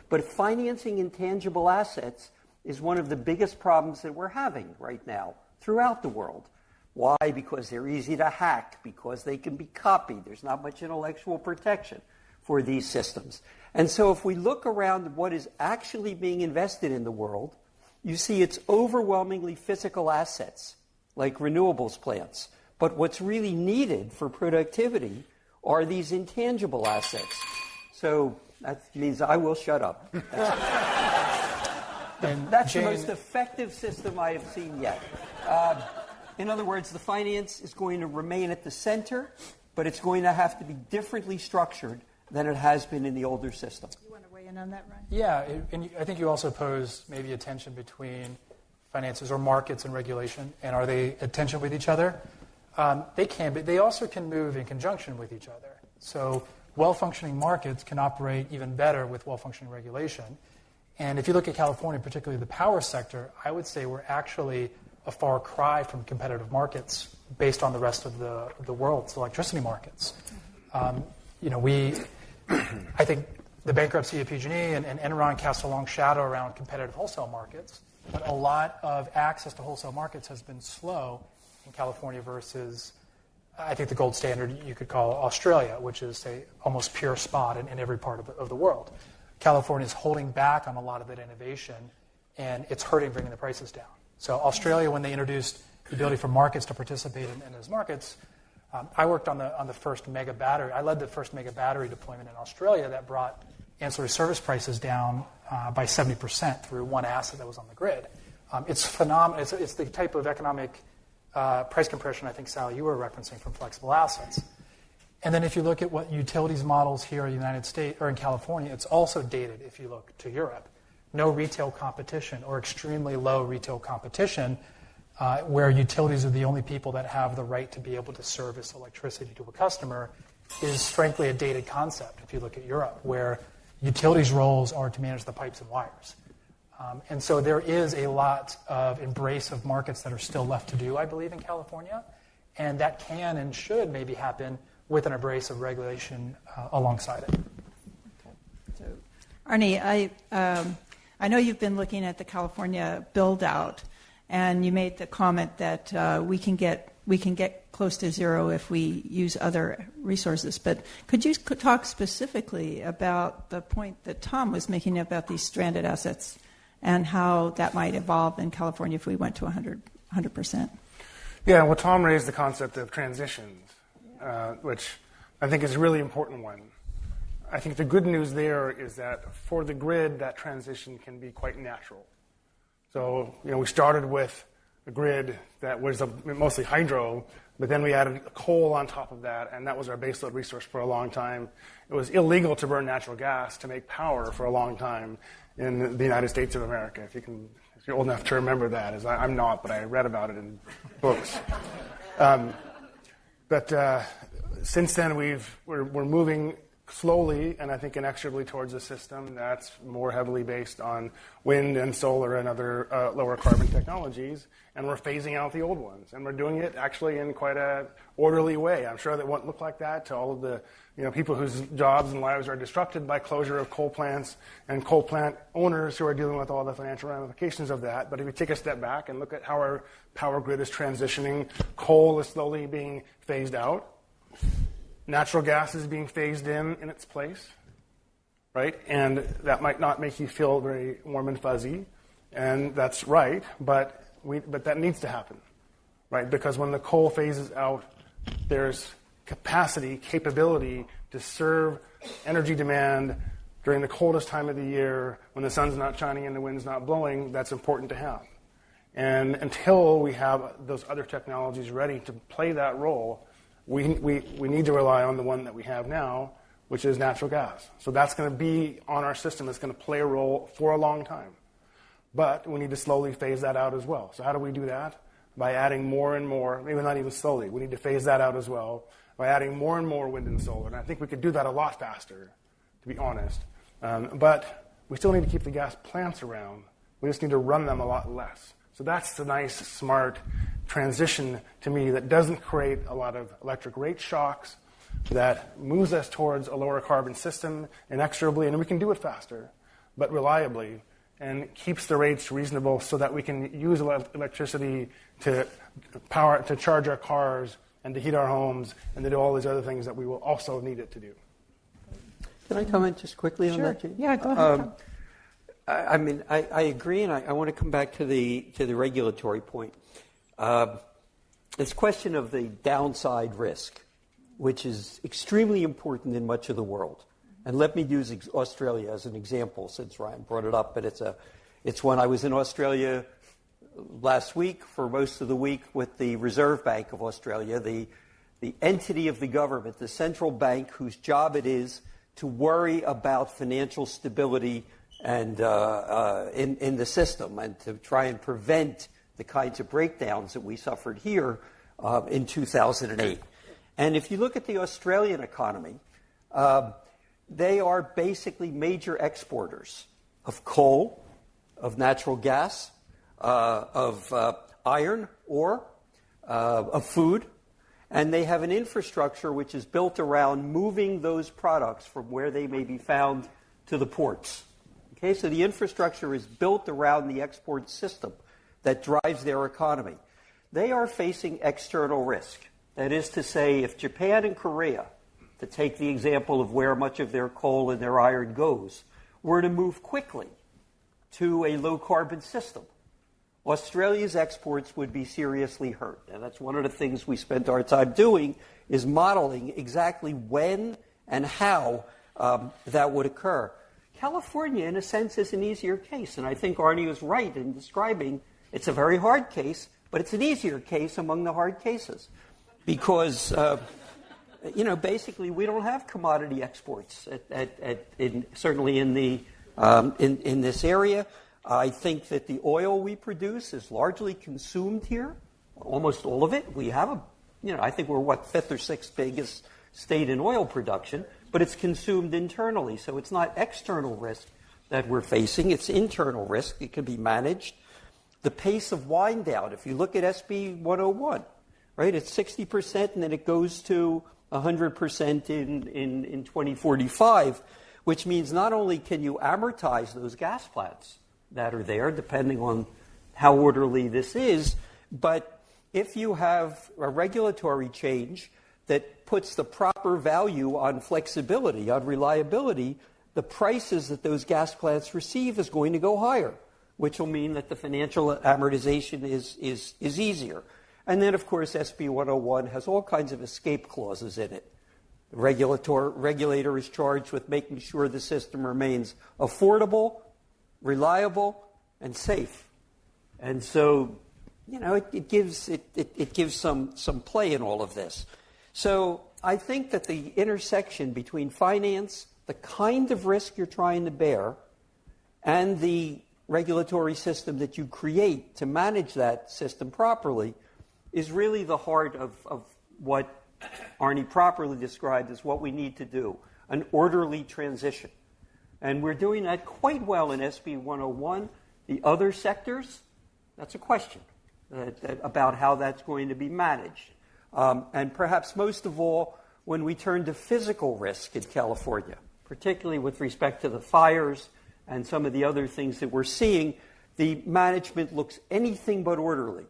But financing intangible assets is one of the biggest problems that we're having right now throughout the world. Why? Because they're easy to hack, because they can be copied. There's not much intellectual protection for these systems. And so if we look around what is actually being invested in the world, you see it's overwhelmingly physical assets, like renewables plants. But what's really needed for productivity are these intangible assets. So that means I will shut up. That's the most effective system I have seen yet. In other words, the finance is going to remain at the center, but it's going to have to be differently structured than it has been in the older system. You want to weigh in on that, Ryan? Yeah, and I think you also pose maybe a tension between finances or markets and regulation, and are they at tension with each other? They can, but they also can move in conjunction with each other. So well-functioning markets can operate even better with well-functioning regulation. And if you look at California, particularly the power sector, I would say we're actually a far cry from competitive markets based on the rest of the world's electricity markets. I think the bankruptcy of PG&E and Enron cast a long shadow around competitive wholesale markets, but a lot of access to wholesale markets has been slow in California versus, I think, the gold standard you could call Australia, which is a almost pure spot in every part of the world. California is holding back on a lot of that innovation, and it's hurting bringing the prices down. So Australia, when they introduced the ability for markets to participate in those markets, I worked on the first mega battery. I led the first mega battery deployment in Australia that brought ancillary service prices down by 70% through one asset that was on the grid. It's phenomenal. It's the type of economic price compression I think, Sally, you were referencing from flexible assets. And then if you look at what utilities models here in the United States or in California, it's also dated if you look to Europe. No retail competition or extremely low retail competition where utilities are the only people that have the right to be able to service electricity to a customer is frankly a dated concept if you look at Europe, where utilities' roles are to manage the pipes and wires. And so there is a lot of embrace of markets that are still left to do, I believe, in California. And that can and should maybe happen with an embrace of regulation alongside it. So, Arnie, I know you've been looking at the California build-out, and you made the comment that we can get close to zero if we use other resources. But could you talk specifically about the point that Tom was making about these stranded assets and how that might evolve in California if we went to 100%? Yeah, well, Tom raised the concept of transitions, which I think is a really important one. I think the good news there is that for the grid, that transition can be quite natural. So, we started with a grid that was mostly hydro, but then we added coal on top of that, and that was our baseload resource for a long time. It was illegal to burn natural gas to make power for a long time in the United States of America, if you're old enough to remember that, as I'm not, but I read about it in books. But since then, we're moving slowly and I think inexorably towards a system that's more heavily based on wind and solar and other lower carbon technologies, and we're phasing out the old ones, and we're doing it actually in quite a orderly way. I'm sure that won't look like that to all of the people whose jobs and lives are disrupted by closure of coal plants and coal plant owners who are dealing with all the financial ramifications of that. But if we take a step back and look at how our power grid is transitioning, coal is slowly being phased out. Natural gas is being phased in its place, right? And that might not make you feel very warm and fuzzy, and that's right, but that needs to happen, right? Because when the coal phases out, there's capability to serve energy demand during the coldest time of the year when the sun's not shining and the wind's not blowing. That's important to have. And until we have those other technologies ready to play that role, we need to rely on the one that we have now, which is natural gas. So that's going to be on our system. It's going to play a role for a long time. But we need to slowly phase that out as well. So how do we do that? By adding more and more, maybe not even slowly. We need to phase that out as well by adding more and more wind and solar. And I think we could do that a lot faster, to be honest. But we still need to keep the gas plants around. We just need to run them a lot less. So that's the nice, smart transition to me that doesn't create a lot of electric rate shocks, that moves us towards a lower carbon system inexorably, and we can do it faster, but reliably, and keeps the rates reasonable so that we can use electricity to charge our cars and to heat our homes and to do all these other things that we will also need it to do. Can I comment just quickly on that, Jane? Yeah, go ahead. I agree, and I want to come back to the regulatory point. This question of the downside risk, which is extremely important in much of the world. And let me use Australia as an example, since Ryan brought it up. But it's when I was in Australia last week for most of the week with the Reserve Bank of Australia, the entity of the government, the central bank whose job it is to worry about financial stability and in the system and to try and prevent the kinds of breakdowns that we suffered here in 2008. And if you look at the Australian economy, they are basically major exporters of coal, of natural gas, of iron ore, of food, and they have an infrastructure which is built around moving those products from where they may be found to the ports. Okay, so the infrastructure is built around the export system that drives their economy. They are facing external risk. That is to say, if Japan and Korea, to take the example of where much of their coal and their iron goes, were to move quickly to a low-carbon system, Australia's exports would be seriously hurt. And that's one of the things we spent our time doing, is modeling exactly when and how that would occur. California, in a sense, is an easier case. And I think Arnie was right in describing it's a very hard case, but it's an easier case among the hard cases. Because, basically we don't have commodity exports, certainly in this area. I think that the oil we produce is largely consumed here, almost all of it. We have I think we're, fifth or sixth biggest state in oil production, but it's consumed internally. So it's not external risk that we're facing, it's internal risk. It can be managed. The pace of wind down, if you look at SB100, right, it's 60% and then it goes to 100% in 2045, which means not only can you amortize those gas plants that are there, depending on how orderly this is, but if you have a regulatory change that puts the proper value on flexibility, on reliability, the prices that those gas plants receive is going to go higher, which will mean that the financial amortization is easier. And then, of course, SB 101 has all kinds of escape clauses in it. The regulator is charged with making sure the system remains affordable, reliable, and safe. And so, it gives some play in all of this. So I think that the intersection between finance, the kind of risk you're trying to bear, and the regulatory system that you create to manage that system properly is really the heart of what Arnie properly described as what we need to do. an orderly transition. And we're doing that quite well in SB101. The other sectors, that's a question about how that's going to be managed. And perhaps most of all, when we turn to physical risk in California, particularly with respect to the fires and some of the other things that we're seeing, the management looks anything but orderly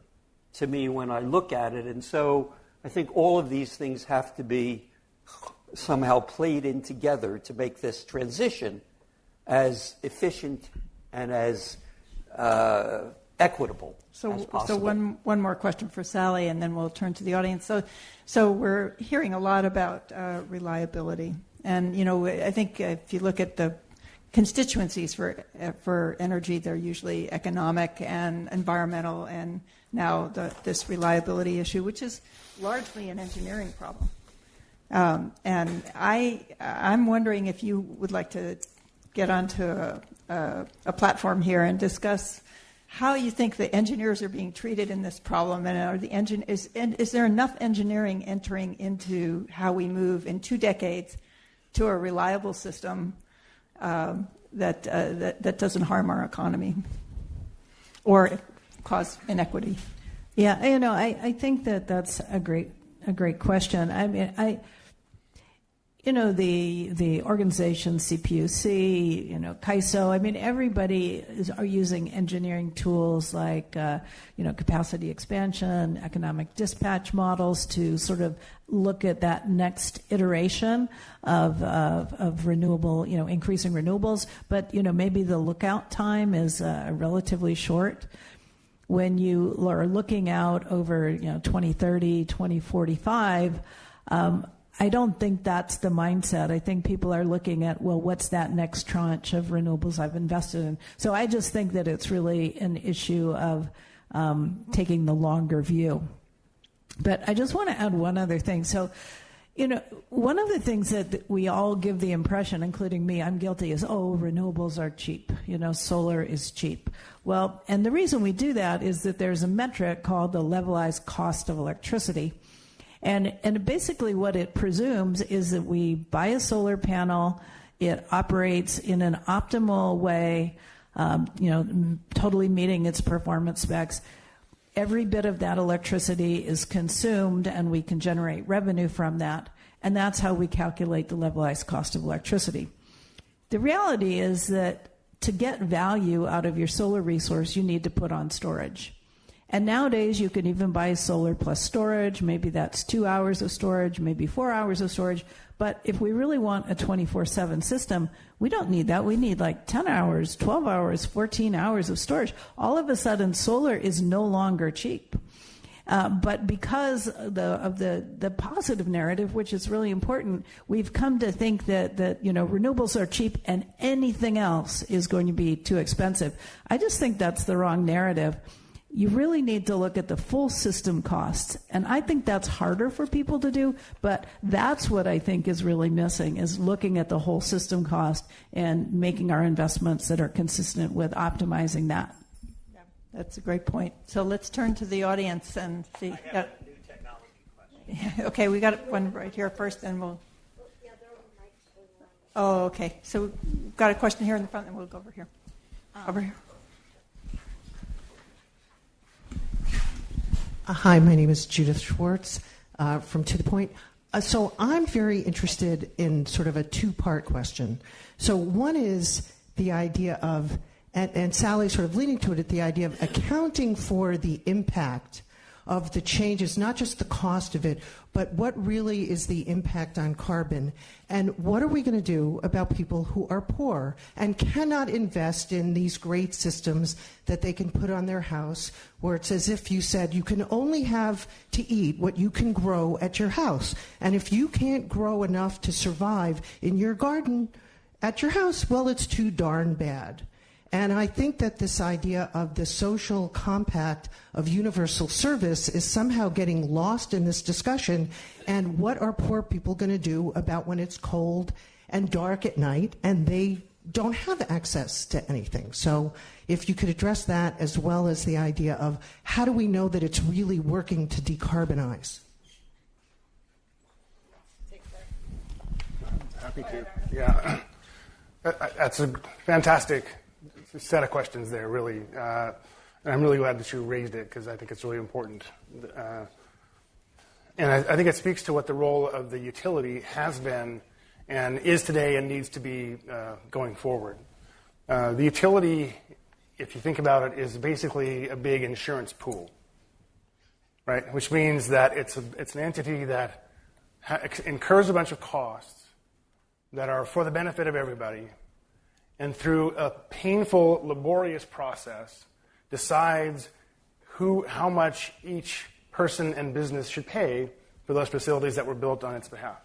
to me when I look at it. And so I think all of these things have to be somehow played in together to make this transition as efficient and as equitable as possible. So one more question for Sally, and then we'll turn to the audience. So we're hearing a lot about reliability. And, I think if you look at the constituencies for energy, they're usually economic and environmental, and now this reliability issue, which is largely an engineering problem. And I'm wondering if you would like to get onto a platform here and discuss how you think the engineers are being treated in this problem, and is there enough engineering entering into how we move in 2 decades to a reliable system that doesn't harm our economy or cause inequity? Yeah, I think that's a great question. I mean, the organization CPUC, CAISO, I mean, everybody are using engineering tools like, capacity expansion, economic dispatch models to sort of look at that next iteration of renewable, increasing renewables. But, maybe the lookout time is relatively short. When you are looking out over, 2030, 2045, I don't think that's the mindset. I think people are looking at, well, what's that next tranche of renewables I've invested in? So I just think that it's really an issue of taking the longer view. But I just want to add one other thing. So, one of the things that we all give the impression, including me, I'm guilty, is, renewables are cheap. Solar is cheap. Well, and the reason we do that is that there's a metric called the levelized cost of electricity. And basically what it presumes is that we buy a solar panel, it operates in an optimal way, totally meeting its performance specs. Every bit of that electricity is consumed and we can generate revenue from that. And that's how we calculate the levelized cost of electricity. The reality is that to get value out of your solar resource, you need to put on storage. And nowadays, you can even buy solar plus storage. Maybe that's 2 hours of storage, maybe 4 hours of storage. But if we really want a 24/7 system, we don't need that. We need like 10 hours, 12 hours, 14 hours of storage. All of a sudden, solar is no longer cheap. But because of the positive narrative, which is really important, we've come to think that renewables are cheap and anything else is going to be too expensive. I just think that's the wrong narrative. You really need to look at the full system costs. And I think that's harder for people to do, but that's what I think is really missing, is looking at the whole system cost and making our investments that are consistent with optimizing that. Yeah, that's a great point. So let's turn to the audience and see. I have a new technology question. Okay, we got one right here first, and we'll... Oh, okay. So we've got a question here in the front, and we'll go over here. Over here. Hi, my name is Judith Schwartz from To The Point. So I'm very interested in sort of a two-part question. So one is the idea of, and Sally sort of leading to it, at the idea of accounting for the impact of the changes, not just the cost of it, but what really is the impact on carbon, and what are we going to do about people who are poor and cannot invest in these great systems that they can put on their house, where it's as if you said you can only have to eat what you can grow at your house, and if you can't grow enough to survive in your garden at your house, well, it's too darn bad. And I think that this idea of the social compact of universal service is somehow getting lost in this discussion. And what are poor people going to do about when it's cold and dark at night and they don't have access to anything? So if you could address that, as well as the idea of how do we know that it's really working to decarbonize? Me too. Yeah. That's a fantastic set of questions there, really. And I'm really glad that you raised it because I think it's really important. And I think it speaks to what the role of the utility has been and is today and needs to be going forward. The utility, if you think about it, is basically a big insurance pool, right? Which means that it's an entity that incurs a bunch of costs that are for the benefit of everybody, and through a painful, laborious process, decides how much each person and business should pay for those facilities that were built on its behalf.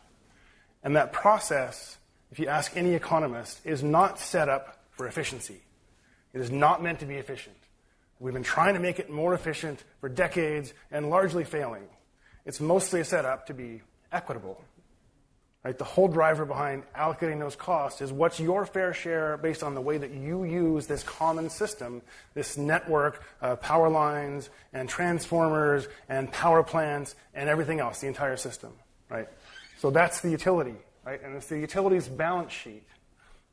And that process, if you ask any economist, is not set up for efficiency. It is not meant to be efficient. We've been trying to make it more efficient for decades and largely failing. It's mostly set up to be equitable. Right? The whole driver behind allocating those costs is what's your fair share based on the way that you use this common system, this network of power lines and transformers and power plants and everything else, the entire system. Right? So that's the utility. Right? And it's the utility's balance sheet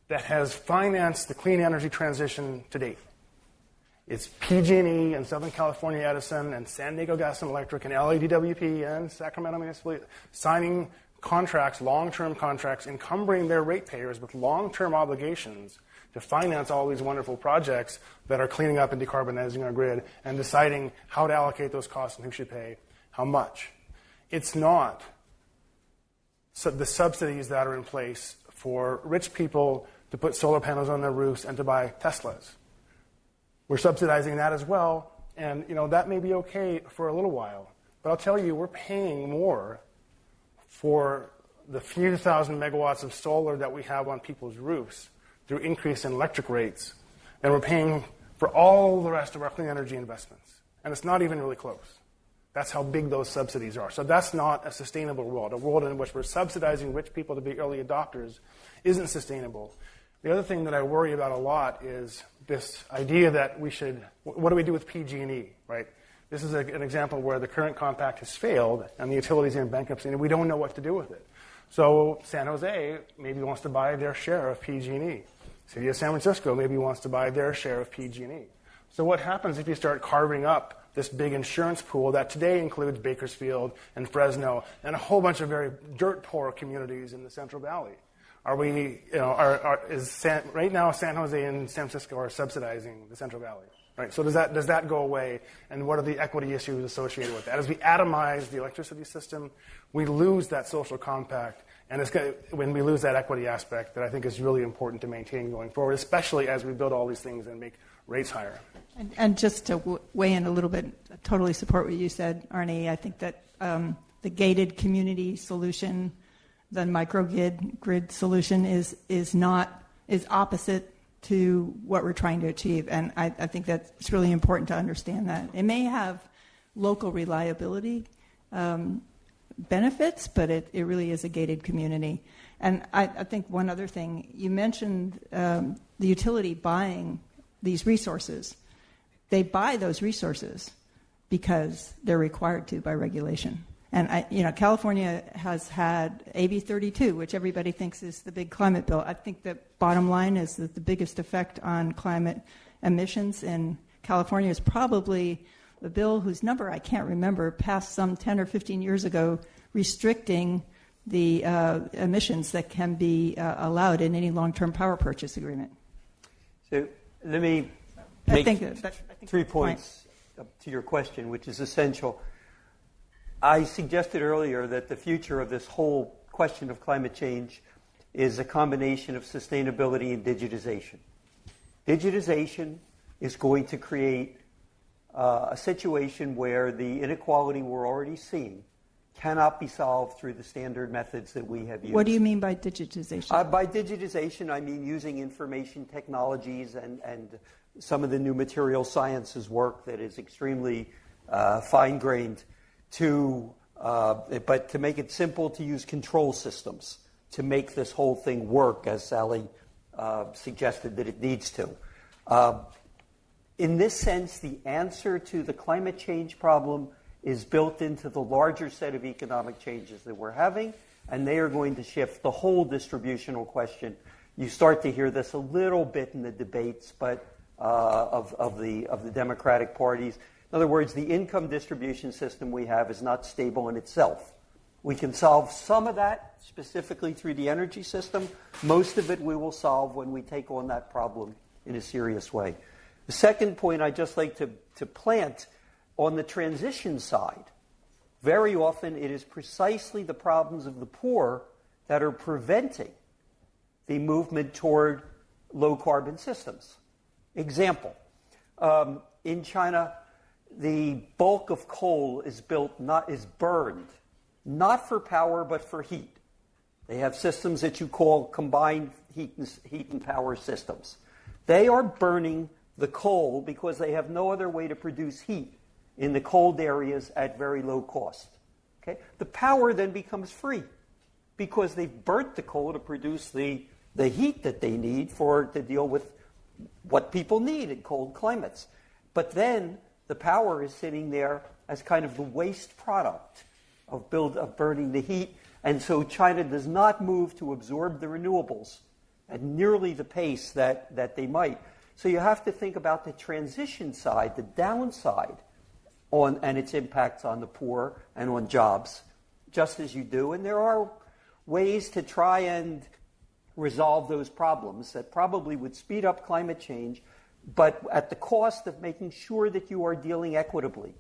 that has financed the clean energy transition to date. It's PG&E and Southern California Edison and San Diego Gas and Electric and LADWP and Sacramento Municipal signing contracts, long-term contracts, encumbering their ratepayers with long-term obligations to finance all these wonderful projects that are cleaning up and decarbonizing our grid and deciding how to allocate those costs and who should pay how much. It's not the subsidies that are in place for rich people to put solar panels on their roofs and to buy Teslas. We're subsidizing that as well, and that may be okay for a little while. But I'll tell you, we're paying more for the few thousand megawatts of solar that we have on people's roofs through increase in electric rates than we're paying for all the rest of our clean energy investments. And it's not even really close. That's how big those subsidies are. So that's not a sustainable world. A world in which we're subsidizing rich people to be early adopters isn't sustainable. The other thing that I worry about a lot is this idea that what do we do with PG&E, right? This is an example where the current compact has failed and the utilities are in bankruptcy and we don't know what to do with it. So San Jose maybe wants to buy their share of PG&E. City of San Francisco maybe wants to buy their share of PG&E. So what happens if you start carving up this big insurance pool that today includes Bakersfield and Fresno and a whole bunch of very dirt-poor communities in the Central Valley? Right now San Jose and San Francisco are subsidizing the Central Valley? Right, so does that go away, and what are the equity issues associated with that? As we atomize the electricity system, we lose that social compact, and when we lose that equity aspect that I think is really important to maintain going forward, especially as we build all these things and make rates higher. And just to weigh in a little bit, I totally support what you said, Arnie. I think that the gated community solution, the microgrid solution is opposite to what we're trying to achieve. And I think that it's really important to understand that. It may have local reliability benefits, but it really is a gated community. And I think one other thing, you mentioned the utility buying these resources. They buy those resources because they're required to by regulation. And California has had AB 32, which everybody thinks is the big climate bill. I think the bottom line is that the biggest effect on climate emissions in California is probably the bill whose number I can't remember, passed some 10 or 15 years ago, restricting the emissions that can be allowed in any long-term power purchase agreement. So let me make 3 points to your question, which is essential. I suggested earlier that the future of this whole question of climate change is a combination of sustainability and digitization. Digitization is going to create a situation where the inequality we're already seeing cannot be solved through the standard methods that we have used. What do you mean by digitization? By digitization, I mean using information technologies and some of the new material sciences work that is extremely fine-grained but to make it simple to use control systems to make this whole thing work, as Sally suggested that it needs to. In this sense, the answer to the climate change problem is built into the larger set of economic changes that we're having, and they are going to shift the whole distributional question. You start to hear this a little bit in the debates, but of the Democratic parties. In other words, the income distribution system we have is not stable in itself. We can solve some of that specifically through the energy system. Most of it we will solve when we take on that problem in a serious way. The second point I'd just like to plant on the transition side, very often it is precisely the problems of the poor that are preventing the movement toward low-carbon systems. Example, in China, the bulk of coal is burned, not for power, but for heat. They have systems that you call combined heat and power systems. They are burning the coal because they have no other way to produce heat in the cold areas at very low cost. Okay? The power then becomes free because they've burnt the coal to produce the heat that they need to deal with what people need in cold climates. But then the power is sitting there as kind of the waste product of burning the heat. And so China does not move to absorb the renewables at nearly the pace that they might. So you have to think about the transition side, the downside, and its impacts on the poor and on jobs, just as you do. And there are ways to try and resolve those problems that probably would speed up climate change, but at the cost of making sure that you are dealing equitably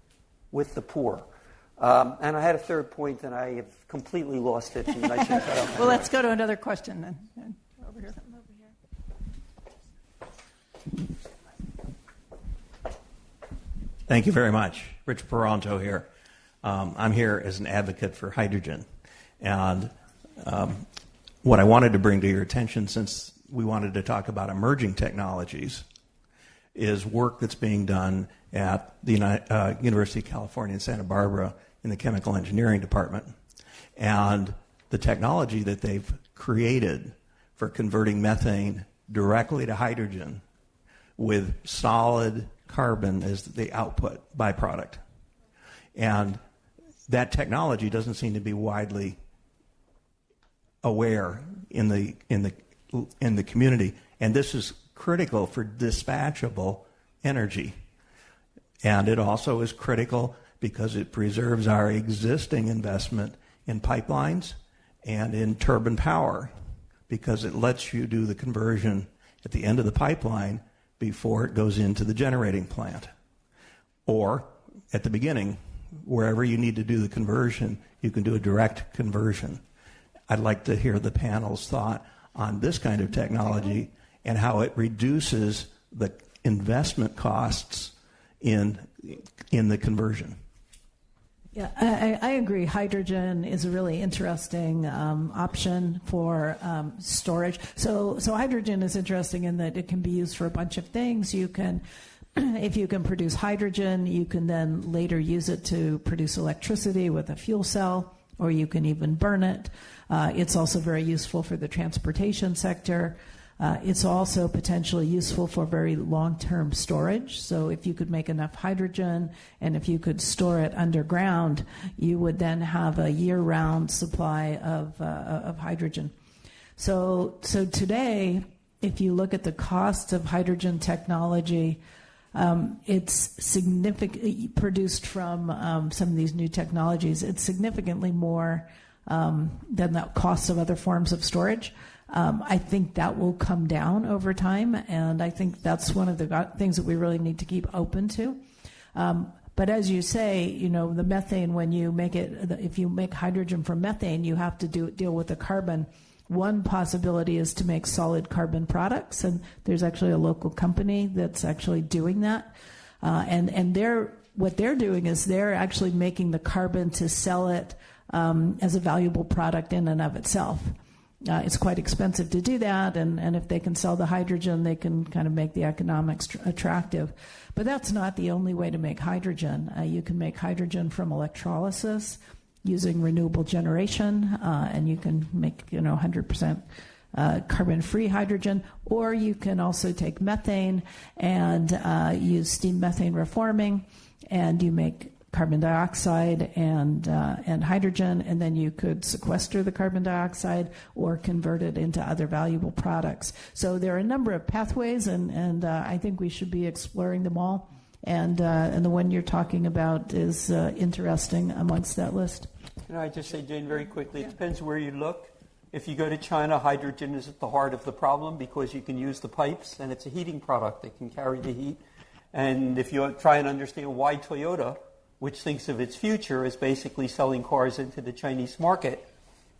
with the poor. And I had a third point, and I have completely lost it. And I should well, let's go to another question then. Over here. Thank you very much. Rich Peranto here. I'm here as an advocate for hydrogen. And what I wanted to bring to your attention, since we wanted to talk about emerging technologies, is work that's being done at the University of California in Santa Barbara in the chemical engineering department. And the technology that they've created for converting methane directly to hydrogen with solid carbon as the output byproduct. And that technology doesn't seem to be widely aware in the community. And this is critical for dispatchable energy. And it also is critical because it preserves our existing investment in pipelines and in turbine power, because it lets you do the conversion at the end of the pipeline before it goes into the generating plant. Or at the beginning, wherever you need to do the conversion, you can do a direct conversion. I'd like to hear the panel's thought on this kind of technology and how it reduces the investment costs in the conversion. Yeah, I agree. Hydrogen is a really interesting option for storage. So hydrogen is interesting in that it can be used for a bunch of things. You can, if you can produce hydrogen, you can then later use it to produce electricity with a fuel cell, or you can even burn it. It's also very useful for the transportation sector. It's also potentially useful for very long-term storage. So if you could make enough hydrogen and if you could store it underground, you would then have a year-round supply of hydrogen. So today, if you look at the cost of hydrogen technology, it's significantly produced from some of these new technologies. It's significantly more than the cost of other forms of storage. I think that will come down over time, and I think that's one of the things that we really need to keep open to. But as you say, the methane, when you make it, if you make hydrogen from methane, you have to deal with the carbon. One possibility is to make solid carbon products, and there's actually a local company that's actually doing that. And what they're doing is they're actually making the carbon to sell it as a valuable product in and of itself. It's quite expensive to do that, and if they can sell the hydrogen, they can kind of make the economics attractive. But that's not the only way to make hydrogen. You can make hydrogen from electrolysis using renewable generation, and you can make 100% carbon-free hydrogen, or you can also take methane and use steam methane reforming, and you make carbon dioxide and hydrogen, and then you could sequester the carbon dioxide or convert it into other valuable products. So there are a number of pathways, and I think we should be exploring them all. And the one you're talking about is interesting amongst that list. Can I just say, Jane, very quickly, it depends where you look. If you go to China, hydrogen is at the heart of the problem because you can use the pipes, and it's a heating product that can carry the heat. And if you try and understand why Toyota, which thinks of its future as basically selling cars into the Chinese market,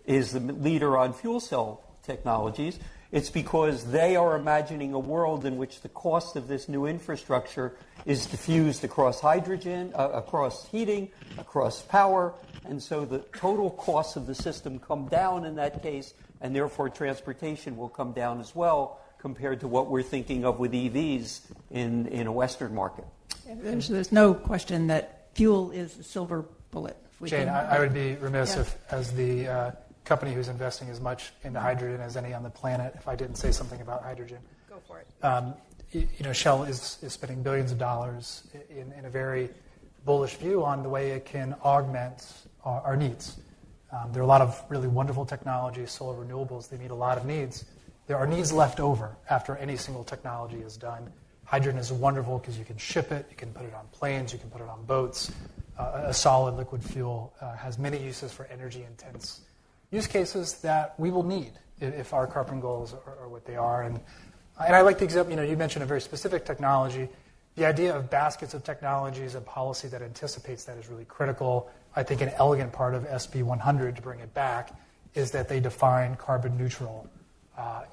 is the leader on fuel cell technologies, it's because they are imagining a world in which the cost of this new infrastructure is diffused across hydrogen, across heating, across power, and so the total costs of the system come down in that case, and therefore transportation will come down as well compared to what we're thinking of with EVs in a Western market. There's no question that fuel is a silver bullet. Jane, I would be remiss if, as the company who's investing as much into hydrogen as any on the planet, if I didn't say something about hydrogen. Go for it. Shell is spending billions of dollars in a very bullish view on the way it can augment our needs. There are a lot of really wonderful technologies, solar renewables, they meet a lot of needs. There are needs left over after any single technology is done. Hydrogen is wonderful because you can ship it, you can put it on planes, you can put it on boats. A solid liquid fuel has many uses for energy-intense use cases that we will need if our carbon goals are what they are. And I like the example, you mentioned a very specific technology. The idea of baskets of technologies and policy that anticipates that is really critical. I think an elegant part of SB100, to bring it back, is that they define carbon neutral.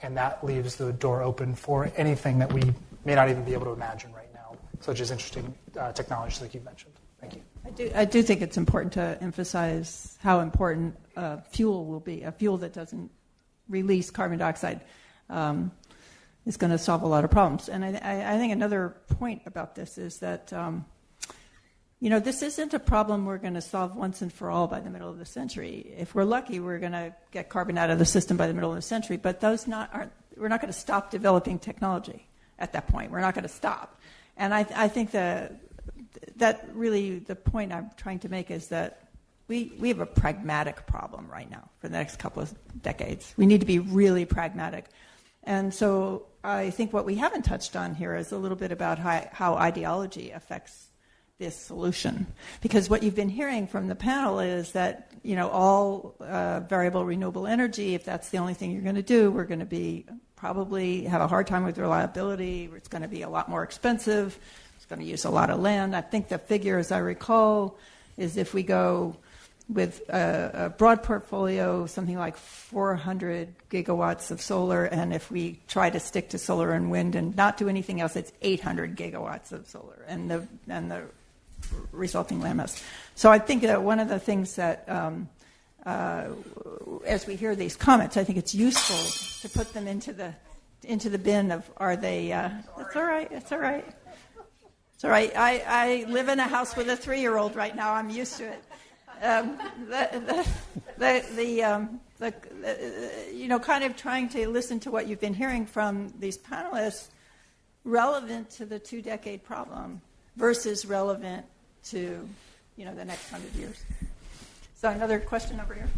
And that leaves the door open for anything that we may not even be able to imagine right now, such as interesting technologies like you mentioned. Thank you. I do think it's important to emphasize how important fuel will be. A fuel that doesn't release carbon dioxide is going to solve a lot of problems. And I think another point about this is that, this isn't a problem we're going to solve once and for all by the middle of the century. If we're lucky, we're going to get carbon out of the system by the middle of the century, but we're not going to stop developing technology at that point. We're not going to stop. And I think that really the point I'm trying to make is that we have a pragmatic problem right now for the next couple of decades. We need to be really pragmatic. And so I think what we haven't touched on here is a little bit about how ideology affects this solution. Because what you've been hearing from the panel is that, all variable renewable energy, if that's the only thing you're going to do, we're going to probably have a hard time with reliability. It's going to be a lot more expensive. It's going to use a lot of land. I think the figure, as I recall, is if we go with a broad portfolio, something like 400 gigawatts of solar, and if we try to stick to solar and wind and not do anything else, it's 800 gigawatts of solar, and the resulting land mass. So I think that one of the things that, as we hear these comments, I think it's useful to put them into the bin of, are they? It's all right. It's all right. It's all right. I live in a house with a 3-year-old right now. I'm used to it. Kind of trying to listen to what you've been hearing from these panelists, relevant to the 2-decade problem versus relevant to, the next 100 years. So another question over here.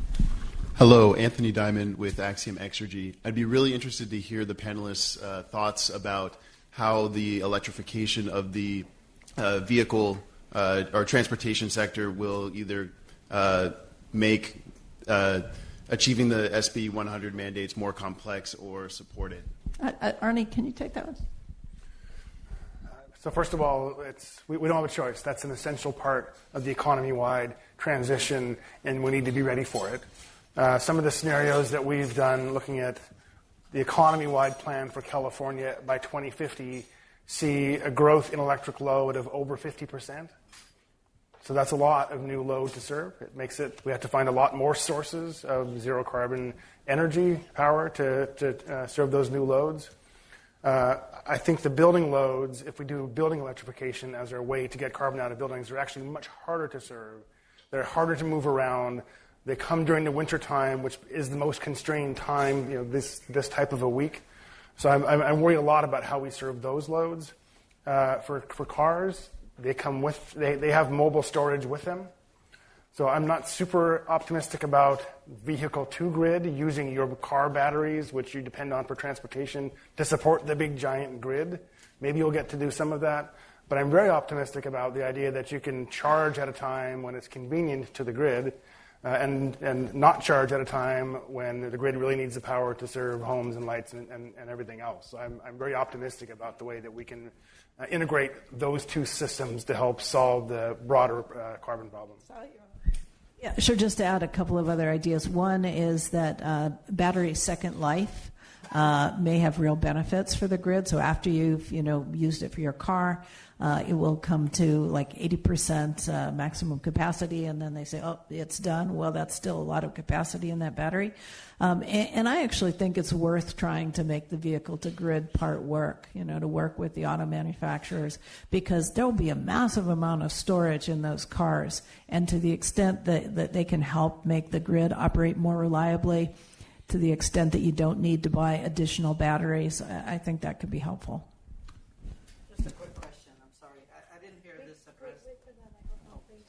Hello, Anthony Diamond with Axiom Exergy. I'd be really interested to hear the panelists' thoughts about how the electrification of the vehicle or transportation sector will either make achieving the SB100 mandates more complex or support it. Arnie, can you take that one? So first of all, we don't have a choice. That's an essential part of the economy-wide transition, and we need to be ready for it. Some of the scenarios that we've done looking at the economy-wide plan for California by 2050 see a growth in electric load of over 50%. So that's a lot of new load to serve. It makes it, we have to find a lot more sources of zero carbon energy power to serve those new loads. I think the building loads, if we do building electrification as our way to get carbon out of buildings, are actually much harder to serve. They're harder to move around. They come during the winter time, which is the most constrained time, this type of a week. So I'm worried a lot about how we serve those loads. For cars, they have mobile storage with them. So I'm not super optimistic about vehicle-to-grid, using your car batteries, which you depend on for transportation, to support the big giant grid. Maybe you'll get to do some of that. But I'm very optimistic about the idea that you can charge at a time when it's convenient to the grid, and not charge at a time when the grid really needs the power to serve homes and lights and everything else. So I'm very optimistic about the way that we can integrate those two systems to help solve the broader carbon problem. Yeah, sure. Just to add a couple of other ideas. One is that battery second life may have real benefits for the grid. So after you've used it for your car, it will come to like 80% maximum capacity, and then they say, oh, it's done. Well, that's still a lot of capacity in that battery. And I actually think it's worth trying to make the vehicle-to-grid part work, to work with the auto manufacturers, because there will be a massive amount of storage in those cars. And to the extent that they can help make the grid operate more reliably, to the extent that you don't need to buy additional batteries, I think that could be helpful. Just a quick question. I'm sorry. I didn't hear this addressed. Wait for that microphone, please.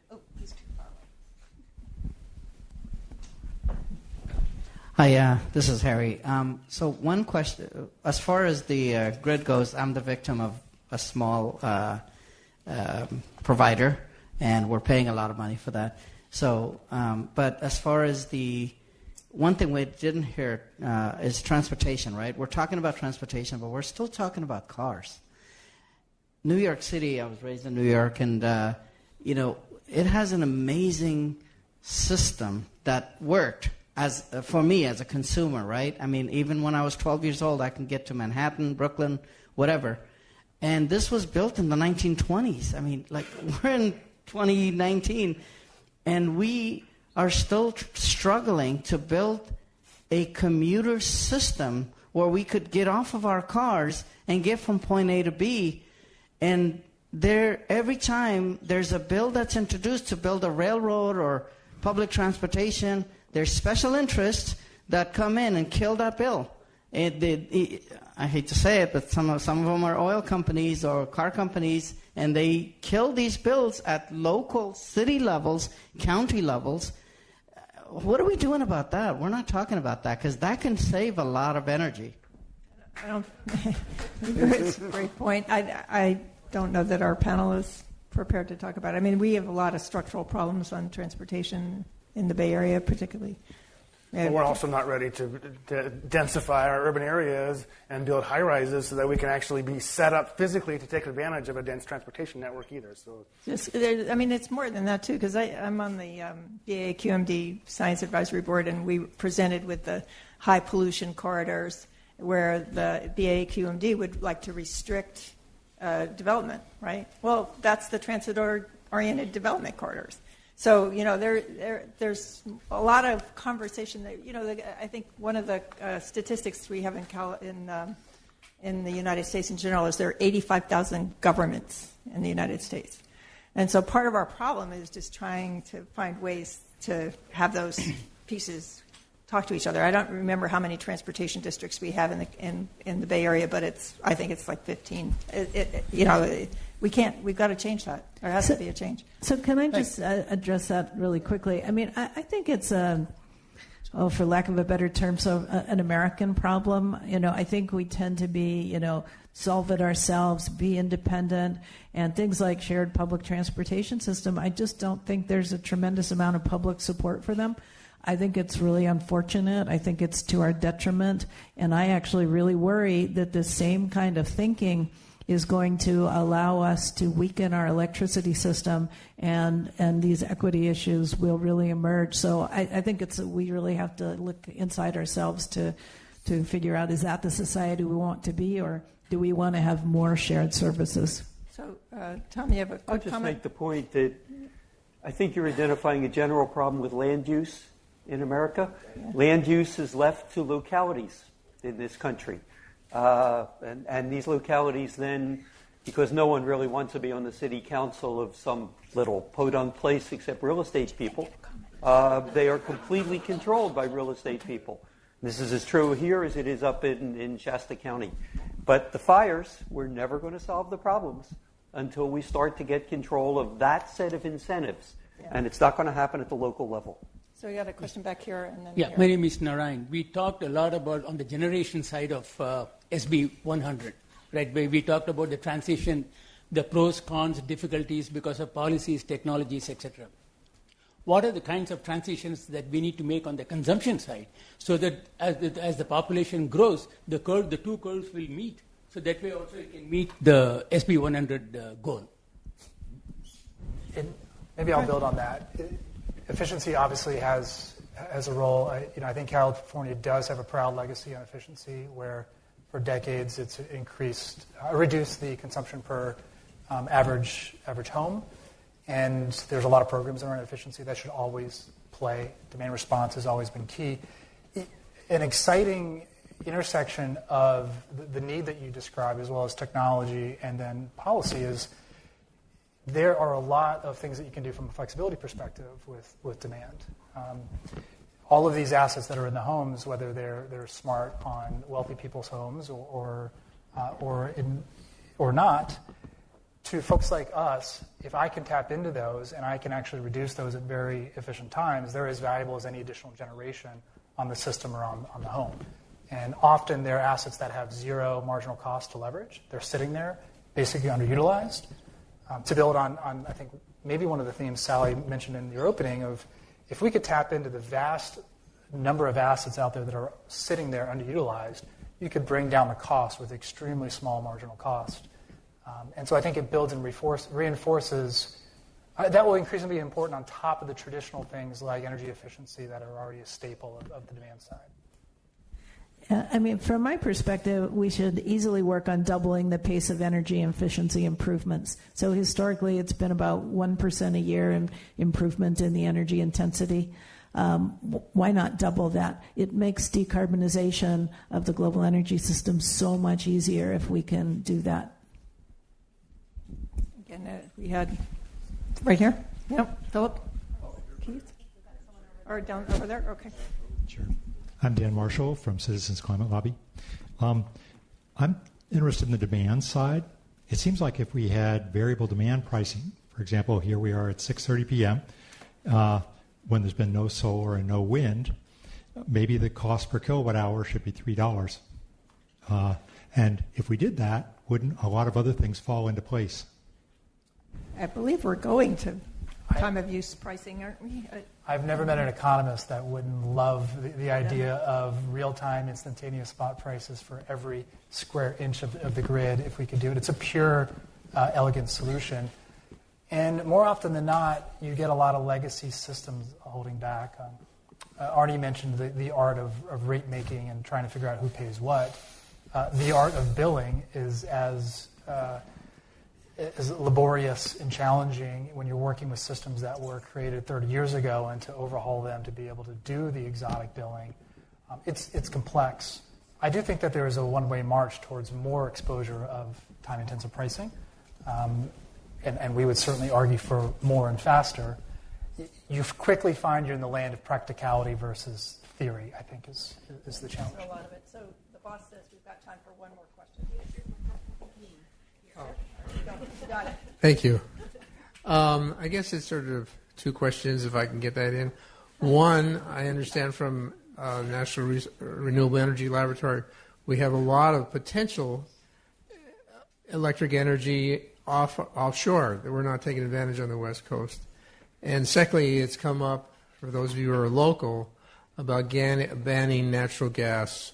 Oh, he's too far away. Hi, this is Harry. So one question. As far as the grid goes, I'm the victim of a small provider, and we're paying a lot of money for that. So, but as far as the one thing we didn't hear is transportation, right? We're talking about transportation, but we're still talking about cars. New York City, I was raised in New York, and, it has an amazing system that worked for me as a consumer, right? I mean, even when I was 12 years old, I can get to Manhattan, Brooklyn, whatever. And this was built in the 1920s. I mean, like, we're in 2019. And we are still struggling to build a commuter system where we could get off of our cars and get from point A to B. And every time there's a bill that's introduced to build a railroad or public transportation, there's special interests that come in and kill that bill. I hate to say it, but some of them are oil companies or car companies, and they kill these bills at local city levels, county levels. What are we doing about that? We're not talking about that, because that can save a lot of energy. It's a great point. I don't know that our panel is prepared to talk about it. I mean, we have a lot of structural problems on transportation in the Bay Area, particularly. But we're also not ready to densify our urban areas and build high-rises so that we can actually be set up physically to take advantage of a dense transportation network either. So, it's more than that, too, because I'm on the BAA QMD Science Advisory Board, and we presented with the high-pollution corridors where the BAA QMD would like to restrict development, right? Well, that's the transit-oriented development corridors. So, there's a lot of conversation that, I think one of the statistics we have in the United States in general is there are 85,000 governments in the United States. And so part of our problem is just trying to find ways to have those pieces talk to each other. I don't remember how many transportation districts we have in the Bay Area, but I think it's like 15. We've got to change that. There has to be a change. So can I just address that really quickly? I mean, I think it's, for lack of a better term, an American problem. I think we tend to be, solve it ourselves, be independent, and things like shared public transportation system, I just don't think there's a tremendous amount of public support for them. I think it's really unfortunate. I think it's to our detriment. And I actually really worry that the same kind of thinking is going to allow us to weaken our electricity system, and these equity issues will really emerge. So I think we really have to look inside ourselves to figure out, is that the society we want to be, or do we want to have more shared services? So, Tom, you have a quick I'll just comment? make the point that I think you're identifying a general problem with land use in America. Yeah. Land use is left to localities in this country. And these localities then, because no one really wants to be on the city council of some little podunk place except real estate people, they are completely controlled by real estate people. This is as true here as it is up in Shasta County. But the fires, we're never going to solve the problems until we start to get control of that set of incentives. Yeah. And it's not going to happen at the local level. So we got a question back here. And then yeah, here. My name is Narayan. We talked a lot about, on the generation side of SB100, right? Where we talked about the transition, the pros, cons, difficulties because of policies, technologies, etc. What are the kinds of transitions that we need to make on the consumption side so that as the population grows, the two curves will meet, so that way also it can meet the SB100 goal? Maybe I'll build on that. Efficiency obviously has a role. I think California does have a proud legacy on efficiency, where for decades it's reduced the consumption per average home. And there's a lot of programs around efficiency that should always play. Demand response has always been key. An exciting intersection of the need that you describe, as well as technology and then policy, is there are a lot of things that you can do from a flexibility perspective with demand. All of these assets that are in the homes, whether they're smart on wealthy people's homes or not, to folks like us, if I can tap into those and I can actually reduce those at very efficient times, they're as valuable as any additional generation on the system or on the home. And often they're assets that have zero marginal cost to leverage. They're sitting there, basically underutilized. To build on, I think, maybe one of the themes Sally mentioned in your opening of, if we could tap into the vast number of assets out there that are sitting there underutilized, you could bring down the cost with extremely small marginal cost. And so I think it builds and reinforces. That will increasingly be important on top of the traditional things like energy efficiency that are already a staple of the demand side. I mean, from my perspective, we should easily work on doubling the pace of energy efficiency improvements. So historically, it's been about 1% a year in improvement in the energy intensity. Why not double that? It makes decarbonization of the global energy system so much easier if we can do that. Again, we had right here. Yep, Philip. Keith? Or down over there? Okay. Sure. I'm Dan Marshall from Citizens Climate Lobby. I'm interested in the demand side. It seems like if we had variable demand pricing, for example, here we are at 6:30 p.m., when there's been no solar and no wind, maybe the cost per kilowatt hour should be $3. And if we did that, wouldn't a lot of other things fall into place? I believe we're going to time of use pricing, aren't we? I've never met an economist that wouldn't love the idea of real-time, instantaneous spot prices for every square inch of the grid if we could do it. It's a pure, elegant solution. And more often than not, you get a lot of legacy systems holding back. Arnie mentioned the art of rate making and trying to figure out who pays what. The art of billing is as laborious and challenging when you're working with systems that were created 30 years ago, and to overhaul them to be able to do the exotic billing. It's complex. I do think that there is a one-way march towards more exposure of time-intensive pricing, and we would certainly argue for more and faster. You quickly find you're in the land of practicality versus theory, I think, is the challenge. A lot of it. So the boss says we've got time for one more question. Got it. Thank you. I guess it's sort of two questions, if I can get that in. One, I understand from National Renewable Energy Laboratory, we have a lot of potential electric energy offshore that we're not taking advantage on the West Coast. And secondly, it's come up, for those of you who are local, about banning natural gas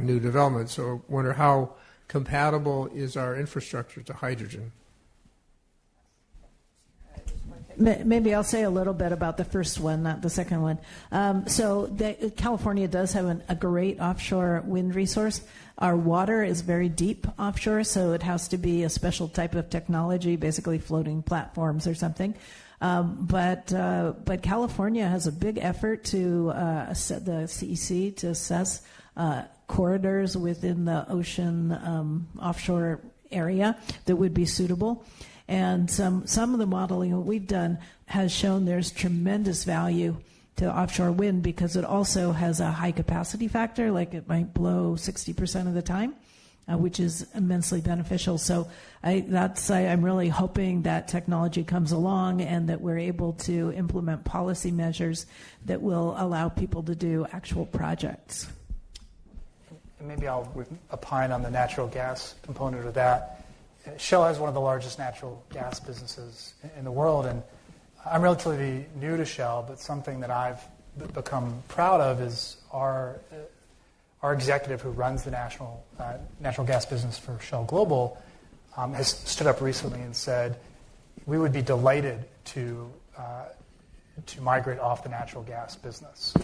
new development. So I wonder how compatible is our infrastructure to hydrogen? Maybe I'll say a little bit about the first one, not the second one. California does have a great offshore wind resource. Our water is very deep offshore, so it has to be a special type of technology, basically floating platforms or something. But California has a big effort to the CEC to assess corridors within the ocean offshore area that would be suitable. And some of the modeling that we've done has shown there's tremendous value to offshore wind because it also has a high capacity factor, like it might blow 60% of the time. which is immensely beneficial. So I'm really hoping that technology comes along and that we're able to implement policy measures that will allow people to do actual projects. Maybe I'll opine on the natural gas component of that. Shell has one of the largest natural gas businesses in the world, and I'm relatively new to Shell, but something that I've become proud of is our executive who runs the natural gas business for Shell Global has stood up recently and said we would be delighted to migrate off the natural gas business.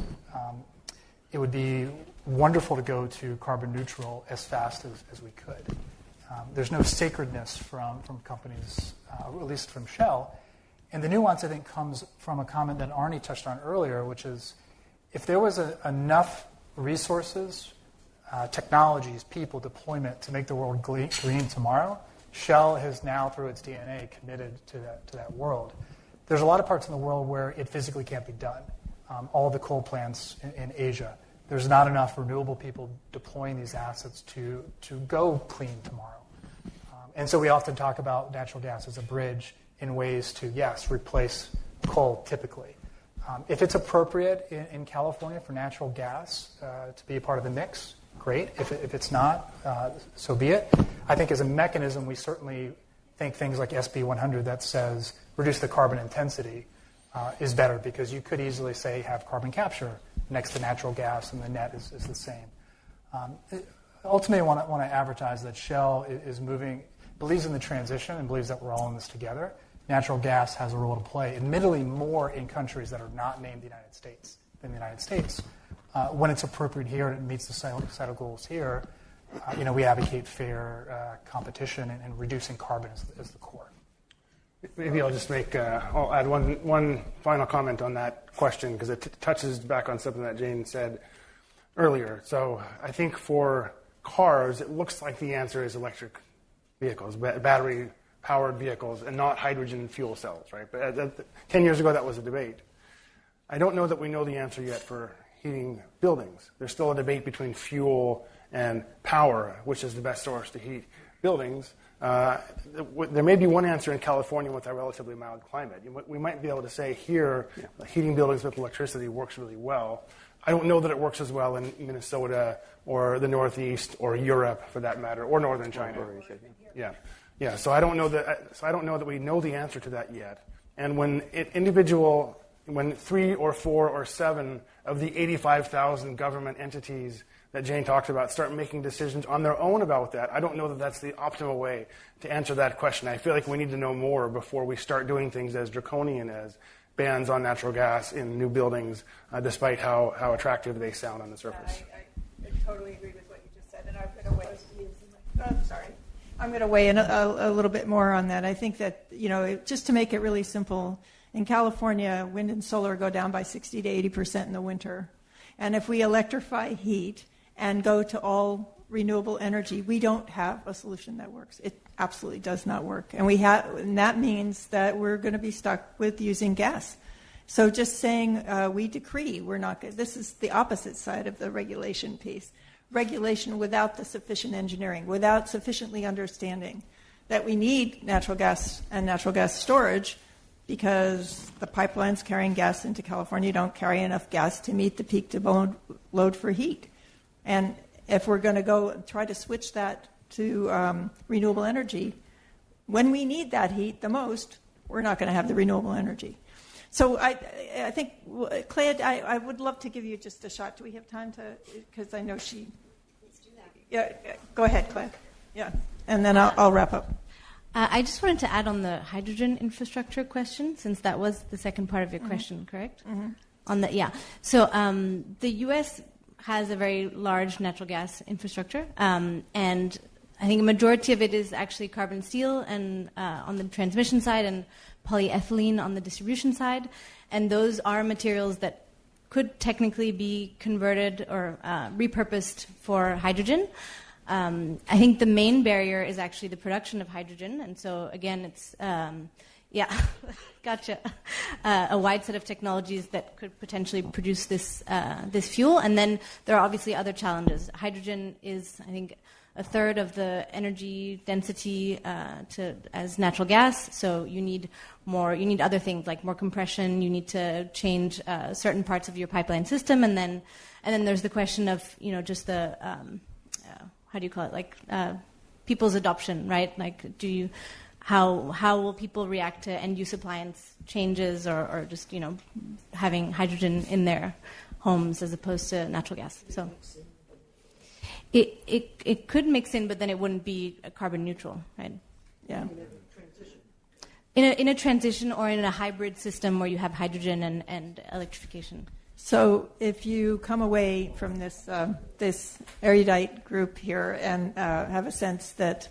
It would be wonderful to go to carbon neutral as fast as we could. There's no sacredness from companies, at least from Shell. And the nuance, I think, comes from a comment that Arnie touched on earlier, which is if there was enough resources, technologies, people, deployment to make the world green tomorrow, Shell has now, through its DNA, committed to that world. There's a lot of parts in the world where it physically can't be done. All the coal plants in Asia. There's not enough renewable people deploying these assets to go clean tomorrow. And so we often talk about natural gas as a bridge in ways to, yes, replace coal typically. If it's appropriate in California for natural gas to be a part of the mix, great. If it's not, so be it. I think as a mechanism, we certainly think things like SB100 that says reduce the carbon intensity is better because you could easily say have carbon capture next to natural gas and the net is the same. Ultimately, I want to advertise that Shell is believes in the transition and believes that we're all in this together. Natural gas has a role to play, admittedly more in countries that are not named the United States than the United States. When it's appropriate here and it meets the societal goals here, we advocate fair competition and reducing carbon as the core. Maybe I'll just I'll add one final comment on that question because it touches back on something that Jane said earlier. So I think for cars, it looks like the answer is electric vehicles, battery-powered vehicles, and not hydrogen fuel cells, right? But 10 years ago, that was a debate. I don't know that we know the answer yet for heating buildings. There's still a debate between fuel and power, which is the best source to heat buildings. There may be one answer in California with a relatively mild climate. We might be able to say here, heating buildings with electricity works really well. I don't know that it works as well in Minnesota or the Northeast or Europe, for that matter, or northern China. Yeah. So I don't know that we know the answer to that yet. And when 3 or 4 or 7 of the 85,000 government entities that Jane talked about start making decisions on their own about that, I don't know that that's the optimal way to answer that question. I feel like we need to know more before we start doing things as draconian as bans on natural gas in new buildings, despite how attractive they sound on the surface. I totally agree with what you just said, and I'm going to weigh in a little bit more on that. I think that, just to make it really simple, in California, wind and solar go down by 60 to 80% in the winter. And if we electrify heat and go to all renewable energy, we don't have a solution that works. It absolutely does not work. And that means that we're going to be stuck with using gas. So just saying we decree we're not good. This is the opposite side of the regulation piece. Regulation without the sufficient engineering, without sufficiently understanding that we need natural gas and natural gas storage because the pipelines carrying gas into California don't carry enough gas to meet the peak to load for heat. And if we're going to go try to switch that to renewable energy, when we need that heat the most, we're not going to have the renewable energy. So I think, Claire, I would love to give you just a shot. Do we have time to, because I know she... Let's do that. Yeah, go ahead, Claire. Yeah, and then I'll wrap up. I just wanted to add on the hydrogen infrastructure question, since that was the second part of your question, correct? Mm-hmm. So the U.S. has a very large natural gas infrastructure, and I think a majority of it is actually carbon steel and on the transmission side and polyethylene on the distribution side, and those are materials that could technically be converted or repurposed for hydrogen. I think the main barrier is actually the production of hydrogen, and so again, it's gotcha. A wide set of technologies that could potentially produce this fuel, and then there are obviously other challenges. Hydrogen is, I think, a third of the energy density as natural gas. So you need more. You need other things like more compression. You need to change certain parts of your pipeline system, and then there's the question of just the how do you call it, like people's adoption, right? Like how will people react to end use appliance changes or just having hydrogen in their homes as opposed to natural gas? So it could mix in, but then it wouldn't be carbon neutral, right? Yeah. In a transition or in a hybrid system where you have hydrogen and electrification. So if you come away from this erudite group here and have a sense that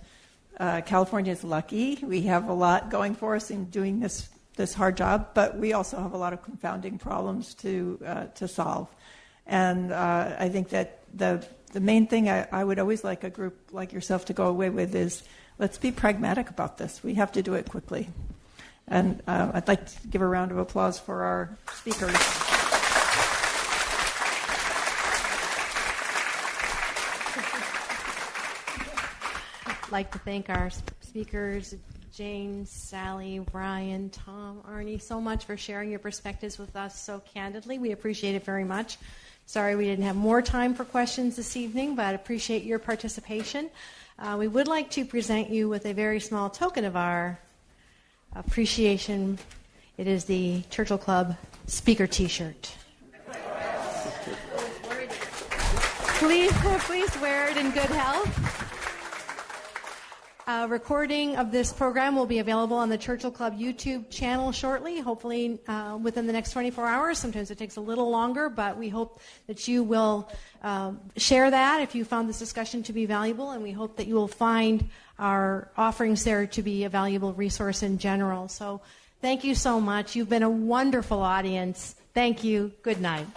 California is lucky, we have a lot going for us in doing this hard job, but we also have a lot of confounding problems to solve. And I think that the main thing I would always like a group like yourself to go away with is, let's be pragmatic about this. We have to do it quickly. And I'd like to give a round of applause for our speakers. I'd like to thank our speakers, Jane, Sally, Brian, Tom, Arnie, so much for sharing your perspectives with us so candidly. We appreciate it very much. Sorry we didn't have more time for questions this evening, but I appreciate your participation. We would like to present you with a very small token of our appreciation. It is the Churchill Club speaker T-shirt. Please wear it in good health. A recording of this program will be available on the Churchill Club YouTube channel shortly, hopefully within the next 24 hours. Sometimes it takes a little longer, but we hope that you will share that if you found this discussion to be valuable, and we hope that you will find our offerings there to be a valuable resource in general. So thank you so much. You've been a wonderful audience. Thank you. Good night.